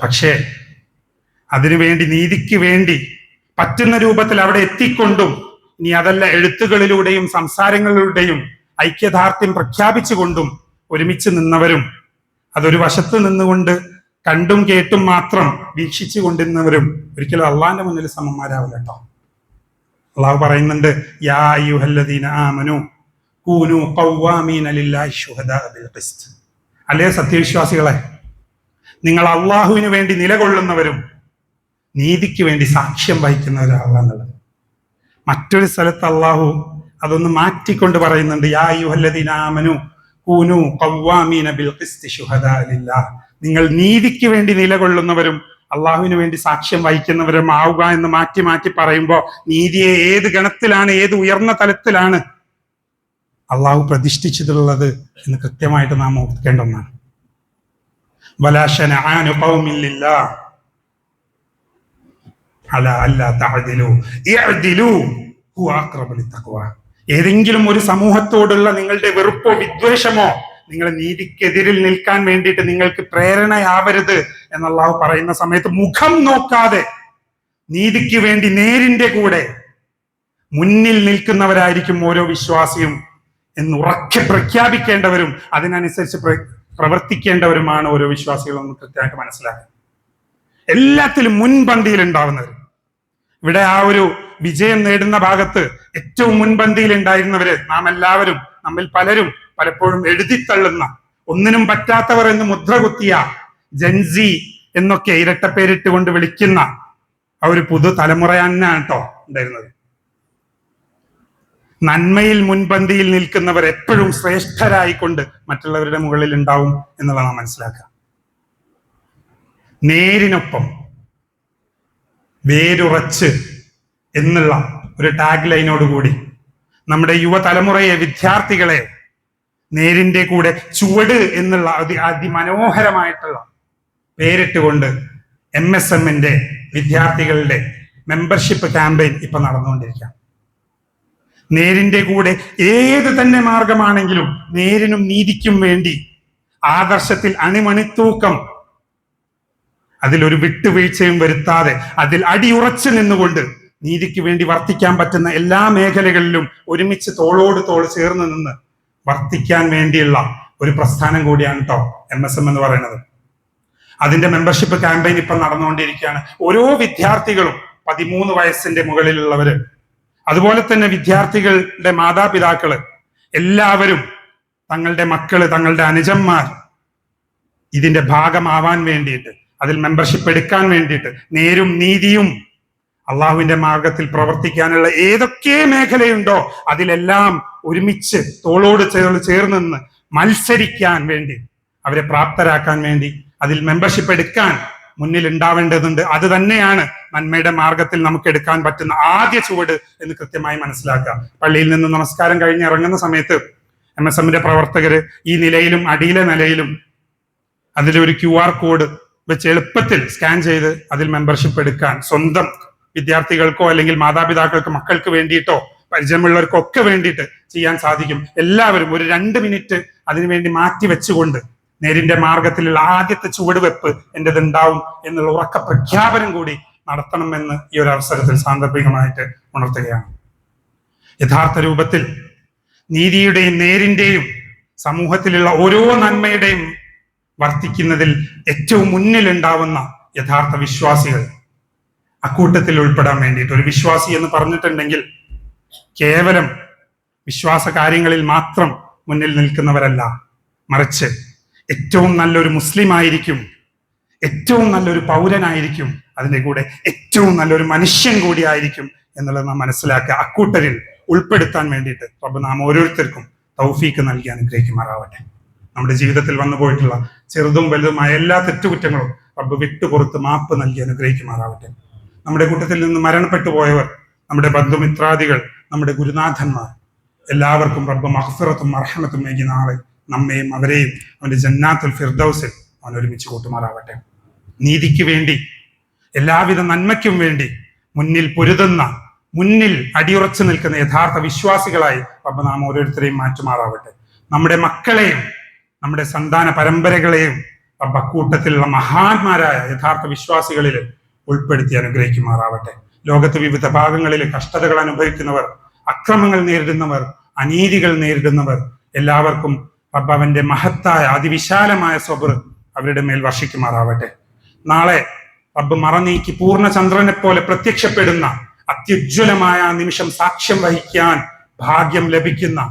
പക്ഷേ അതിനുവേണ്ടി, നീതിക്ക് വേണ്ടി പറ്റുന്ന രൂപത്തിൽ അവിടെ എത്തിക്കൊണ്ടും, ഇനി അതല്ല എഴുത്തുകളിലൂടെയും സംസാരങ്ങളിലൂടെയും ഐക്യദാർഢ്യം പ്രഖ്യാപിച്ചുകൊണ്ടും ഒരുമിച്ച് നിന്നവരും, അതൊരു വശത്ത് നിന്നുകൊണ്ട് കണ്ടും കേട്ടും മാത്രം വീക്ഷിച്ചു കൊണ്ടിരുന്നവരും ഒരിക്കലും അള്ളാന്റെ മുന്നിൽ സമന്മാരാവില്ല കേട്ടോ. അള്ളാഹു പറയുന്നുണ്ട്, യാ അയ്യുഹല്ലദീന ആമനു കൂനു ഖവ്വാമീന ലില്ലാഹി ശുഹദാഅ ബിൽ ഖിസ്ത്. അല്ലേ സത്യവിശ്വാസികളെ, നിങ്ങൾ അള്ളാഹുവിന് വേണ്ടി നിലകൊള്ളുന്നവരും നീതിക്ക് വേണ്ടി സാക്ഷ്യം വഹിക്കുന്നവരാവാന്നുള്ളത്. മറ്റൊരു സ്ഥലത്ത് അള്ളാഹു അതൊന്ന് മാറ്റിക്കൊണ്ട് പറയുന്നുണ്ട്, യാ അയ്യുഹല്ലദീന ആമനു കൂനു ഖവ്വാമീന ബിൽ ഖിസ്തി ശുഹദാഅ ലില്ലാഹ്. നിങ്ങൾ നീതിക്ക് വേണ്ടി നിലകൊള്ളുന്നവരും അള്ളാഹുവിന് വേണ്ടി സാക്ഷ്യം വഹിക്കുന്നവരും ആവുക എന്ന് മാറ്റി മാറ്റി പറയുമ്പോൾ നീതിയെ ഏത് ഗണത്തിലാണ്, ഏത് ഉയർന്ന തലത്തിലാണ് അള്ളാഹു പ്രതിഷ്ഠിച്ചിട്ടുള്ളത് എന്ന് കൃത്യമായിട്ട് നാം ഓർക്കേണ്ട ഒന്നാണ്. വലാ ശനആനു ഖൗമിൻ ലില്ലാഹ് അലാ അല്ലാ തഅദിലു ഇഅദിലു ഹുവ അഖ്റബു ലിത്തഖ്വ. ഏതെങ്കിലും ഒരു സമൂഹത്തോടുള്ള നിങ്ങളുടെ വെറുപ്പോ വിദ്വേഷമോ നിങ്ങൾ നീതിക്കെതിരിൽ നിൽക്കാൻ വേണ്ടിയിട്ട് നിങ്ങൾക്ക് പ്രേരണയാവരുത് എന്ന് അള്ളാഹു പറയുന്ന സമയത്ത് മുഖം നോക്കാതെ നീതിക്ക് വേണ്ടി നേരിന്റെ കൂടെ മുന്നിൽ നിൽക്കുന്നവരായിരിക്കും ഓരോ വിശ്വാസിയും എന്ന് ഉറക്കെ പ്രഖ്യാപിക്കേണ്ടവരും അതിനനുസരിച്ച് പ്രവർത്തിക്കേണ്ടവരുമാണ് ഓരോ വിശ്വാസികളും കൃത്യമായിട്ട് മനസ്സിലാക്കുക. എല്ലാത്തിലും മുൻപന്തിയിൽ ഉണ്ടാവുന്നവർ. ഇവിടെ ആ ഒരു വിജയം നേടുന്ന ഭാഗത്ത് ഏറ്റവും മുൻപന്തിയിൽ ഉണ്ടായിരുന്നവര് നാം എല്ലാവരും, നമ്മിൽ പലരും പലപ്പോഴും എഴുതിത്തള്ളുന്ന, ഒന്നിനും പറ്റാത്തവർ എന്ന് മുദ്ര കുത്തിയ ജൻസി എന്നൊക്കെ ഇരട്ടപ്പേരിട്ടുകൊണ്ട് വിളിക്കുന്ന ആ ഒരു പുതു തലമുറ തന്നെയാണ് കേട്ടോ ഉണ്ടായിരുന്നത്. നന്മയിൽ മുൻപന്തിയിൽ നിൽക്കുന്നവർ എപ്പോഴും ശ്രേഷ്ഠരായിക്കൊണ്ട് മറ്റുള്ളവരുടെ മുകളിൽ ഉണ്ടാവും എന്നുള്ളത് നാം മനസ്സിലാക്കുക. നേരിനൊപ്പം വേരുറച്ച് എന്നുള്ള ഒരു ടാഗ് ലൈനോടുകൂടി നമ്മുടെ യുവതലമുറയെ, വിദ്യാർത്ഥികളെ നേരിന്റെ കൂടെ ചുവട് എന്നുള്ള അതിമനോഹരമായിട്ടുള്ള പേരിട്ടുകൊണ്ട് MSMന്റെ വിദ്യാർത്ഥികളുടെ മെമ്പർഷിപ്പ് ക്യാമ്പയിൻ ഇപ്പൊ നടന്നുകൊണ്ടിരിക്കുക. നേരിന്റെ കൂടെ ഏത് തന്നെ മാർഗമാണെങ്കിലും നേരിനും നീതിക്കും വേണ്ടി ആദർശത്തിൽ അണിമണിത്തൂക്കം, അതിലൊരു വിട്ടുവീഴ്ചയും വരുത്താതെ അതിൽ അടിയുറച്ചു നിന്നുകൊണ്ട് നീതിക്ക് വേണ്ടി വർത്തിക്കാൻ പറ്റുന്ന എല്ലാ മേഖലകളിലും ഒരുമിച്ച് തോളോട് തോൾ ചേർന്ന് നിന്ന് വർത്തിക്കാൻ വേണ്ടിയുള്ള ഒരു പ്രസ്ഥാനം കൂടിയാണ് കേട്ടോ MSM എന്ന് പറയുന്നത്. അതിന്റെ മെമ്പർഷിപ്പ് ക്യാമ്പയിൻ ഇപ്പം നടന്നുകൊണ്ടിരിക്കുകയാണ്. ഓരോ വിദ്യാർത്ഥികളും 13 വയസ്സിന്റെ മുകളിലുള്ളവര്, അതുപോലെ തന്നെ വിദ്യാർത്ഥികളുടെ മാതാപിതാക്കള്, എല്ലാവരും തങ്ങളുടെ മക്കള്, തങ്ങളുടെ അനുജന്മാർ ഇതിന്റെ ഭാഗമാവാൻ വേണ്ടിയിട്ട്, അതിൽ മെമ്പർഷിപ്പ് എടുക്കാൻ വേണ്ടിയിട്ട്, നേരും നീതിയും അള്ളാഹുവിന്റെ മാർഗത്തിൽ പ്രവർത്തിക്കാനുള്ള ഏതൊക്കെ മേഖലയുണ്ടോ അതിലെല്ലാം ഒരുമിച്ച് തോളോട് ചേർന്ന് മത്സരിക്കാൻ വേണ്ടി, അവരെ പ്രാപ്തരാക്കാൻ വേണ്ടി അതിൽ മെമ്പർഷിപ്പ് എടുക്കാൻ മുന്നിൽ ഉണ്ടാവേണ്ടതുണ്ട്. അത് തന്നെയാണ് നന്മയുടെ മാർഗത്തിൽ നമുക്ക് എടുക്കാൻ പറ്റുന്ന ആദ്യ ചുവട് എന്ന് കൃത്യമായി മനസ്സിലാക്കുക. പള്ളിയിൽ നിന്ന് നമസ്കാരം കഴിഞ്ഞ് ഇറങ്ങുന്ന സമയത്ത് MSMന്റെ പ്രവർത്തകര് ഈ നിലയിലും അടിയിലെ നിലയിലും അതിലൊരു QR കോഡ് വെച്ച് എളുപ്പത്തിൽ സ്കാൻ ചെയ്ത് അതിൽ മെമ്പർഷിപ്പ് എടുക്കാൻ സ്വന്തം വിദ്യാർത്ഥികൾക്കോ അല്ലെങ്കിൽ മാതാപിതാക്കൾക്ക്, മക്കൾക്ക് വേണ്ടിയിട്ടോ പരിചയമുള്ളവർക്കൊക്കെ വേണ്ടിയിട്ട് ചെയ്യാൻ സാധിക്കും. എല്ലാവരും ഒരു 2 മിനിറ്റ് അതിനുവേണ്ടി മാറ്റി വെച്ചുകൊണ്ട് നേരിന്റെ മാർഗത്തിലുള്ള ആദ്യത്തെ ചുവടുവെപ്പ് എന്റേത് ഉണ്ടാവും എന്നുള്ള ഉറക്ക പ്രഖ്യാപനം കൂടി നടത്തണമെന്ന് ഈ ഒരു അവസരത്തിൽ സാന്ദർഭികമായിട്ട് ഉണർത്തുകയാണ്. യഥാർത്ഥ രൂപത്തിൽ നീതിയുടെയും നേരിന്റെയും സമൂഹത്തിലുള്ള ഓരോ നന്മയുടെയും വർത്തിക്കുന്നതിൽ ഏറ്റവും മുന്നിലുണ്ടാവുന്ന യഥാർത്ഥ വിശ്വാസികൾ അക്കൂട്ടത്തിൽ ഉൾപ്പെടാൻ വേണ്ടിയിട്ട്, ഒരു വിശ്വാസി എന്ന് പറഞ്ഞിട്ടുണ്ടെങ്കിൽ കേവലം വിശ്വാസ കാര്യങ്ങളിൽ മാത്രം മുന്നിൽ നിൽക്കുന്നവരല്ല, മറിച്ച് ഏറ്റവും നല്ലൊരു മുസ്ലിം ആയിരിക്കും, ഏറ്റവും നല്ലൊരു പൗരനായിരിക്കും, അതിന്റെ കൂടെ ഏറ്റവും നല്ലൊരു മനുഷ്യൻ കൂടിയായിരിക്കും എന്നുള്ളത് നാം മനസ്സിലാക്കുക. അക്കൂട്ടരിൽ ഉൾപ്പെടുത്താൻ വേണ്ടിയിട്ട് റബ്ബ് നാം ഓരോരുത്തർക്കും തൗഫീക്ക് നൽകി അനുഗ്രഹിക്കുമാറാവട്ടെ. നമ്മുടെ ജീവിതത്തിൽ വന്നു പോയിട്ടുള്ള ചെറുതും വലുതുമായ എല്ലാ തെറ്റുകുറ്റങ്ങളും റബ്ബ് വിട്ടുപുറത്ത് മാപ്പ് നൽകി അനുഗ്രഹിക്കുമാറാവട്ടെ. നമ്മുടെ കൂട്ടത്തിൽ നിന്ന് മരണപ്പെട്ടു പോയവർ, നമ്മുടെ ബന്ധുമിത്രാദികൾ, നമ്മുടെ ഗുരുനാഥന്മാർ, എല്ലാവർക്കും റബ്ബ് മഗ്ഫിറത്തും മർഹമത്തും നൽകി നാളെ നമ്മയും അവരെയും അവന്റെ ജന്നാത്തുൽ ഫിർദൗസിൽ അവൻ ഒരുമിച്ച് കൂട്ടുമാറാവട്ടെ. നീതിക്ക് വേണ്ടി, എല്ലാവിധ നന്മയ്ക്കും വേണ്ടി മുന്നിൽ പൊരുതുന്ന, മുന്നിൽ അടിയുറച്ചു നിൽക്കുന്ന യഥാർത്ഥ വിശ്വാസികളായി റബ്ബ് നാം ഓരോരുത്തരെയും മാറ്റുമാറാവട്ടെ. നമ്മുടെ മക്കളെയും നമ്മുടെ സന്താന പരമ്പരകളെയും റബ്ബ് അക്കൂട്ടത്തിലുള്ള മഹാന്മാരായ യഥാർത്ഥ വിശ്വാസികളിൽ ഉൾപ്പെടുത്തി അനുഗ്രഹിക്കുമാറാവട്ടെ. ലോകത്ത് വിവിധ ഭാഗങ്ങളിൽ കഷ്ടതകൾ അനുഭവിക്കുന്നവർ, അക്രമങ്ങൾ നേരിടുന്നവർ, അനീതികൾ നേരിടുന്നവർ, എല്ലാവർക്കും റബ്ബ് അവന്റെ മഹത്തായ അതിവിശാലമായ സ്വബർ അവരുടെ മേൽ വർഷിക്കുമാറാവട്ടെ. നാളെ റബ്ബ് മറനീക്കി പൂർണ്ണചന്ദ്രനെ പോലെ പ്രത്യക്ഷപ്പെടുന്ന അത്യുജ്വലമായ നിമിഷം സാക്ഷ്യം വഹിക്കാൻ ഭാഗ്യം ലഭിക്കുന്ന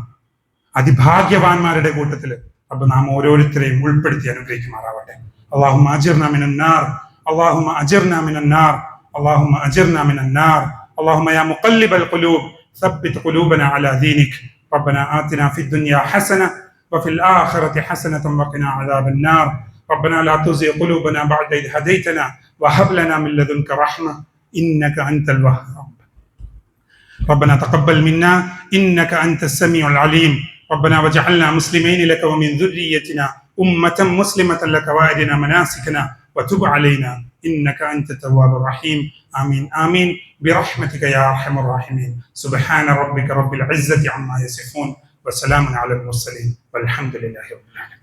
അതിഭാഗ്യവാന്മാരുടെ കൂട്ടത്തിൽ റബ്ബ് നാം ഓരോരുത്തരെയും ഉൾപ്പെടുത്തി അനുഗ്രഹിക്കുമാറാവട്ടെ. അല്ലാഹുമ്മ അജിർനാ മിനന്നാർ, അല്ലാഹുമ്മ അജിർനാ മിനന്നാർ, അല്ലാഹുമ്മ അജിർനാ മിനന്നാർ. അല്ലാഹുമ്മ യാ മുഖല്ലിബൽ ഖുലൂബ് ثبت قلوبنا على دينك. ربنا آتنا في الدنيا حسنة وفي الآخرة حسنة وقنا عذاب النار. ربنا لا تزغ قلوبنا بعد إذ هديتنا وهب لنا من لدنك رحمة إنك أنت الوهاب. ربنا تقبل منا إنك أنت السميع العليم. ربنا واجعلنا مسلمين لك ومن ذريتنا أمة مسلمة لك وأرنا مناسكنا وتب علينا إنك أنت التواب الرحيم. آمين آمين برحمتك يا أرحم الراحمين. سبحان ربك رب العزة عما يصفون وسلام على المرسلين والحمد لله رب العالمين.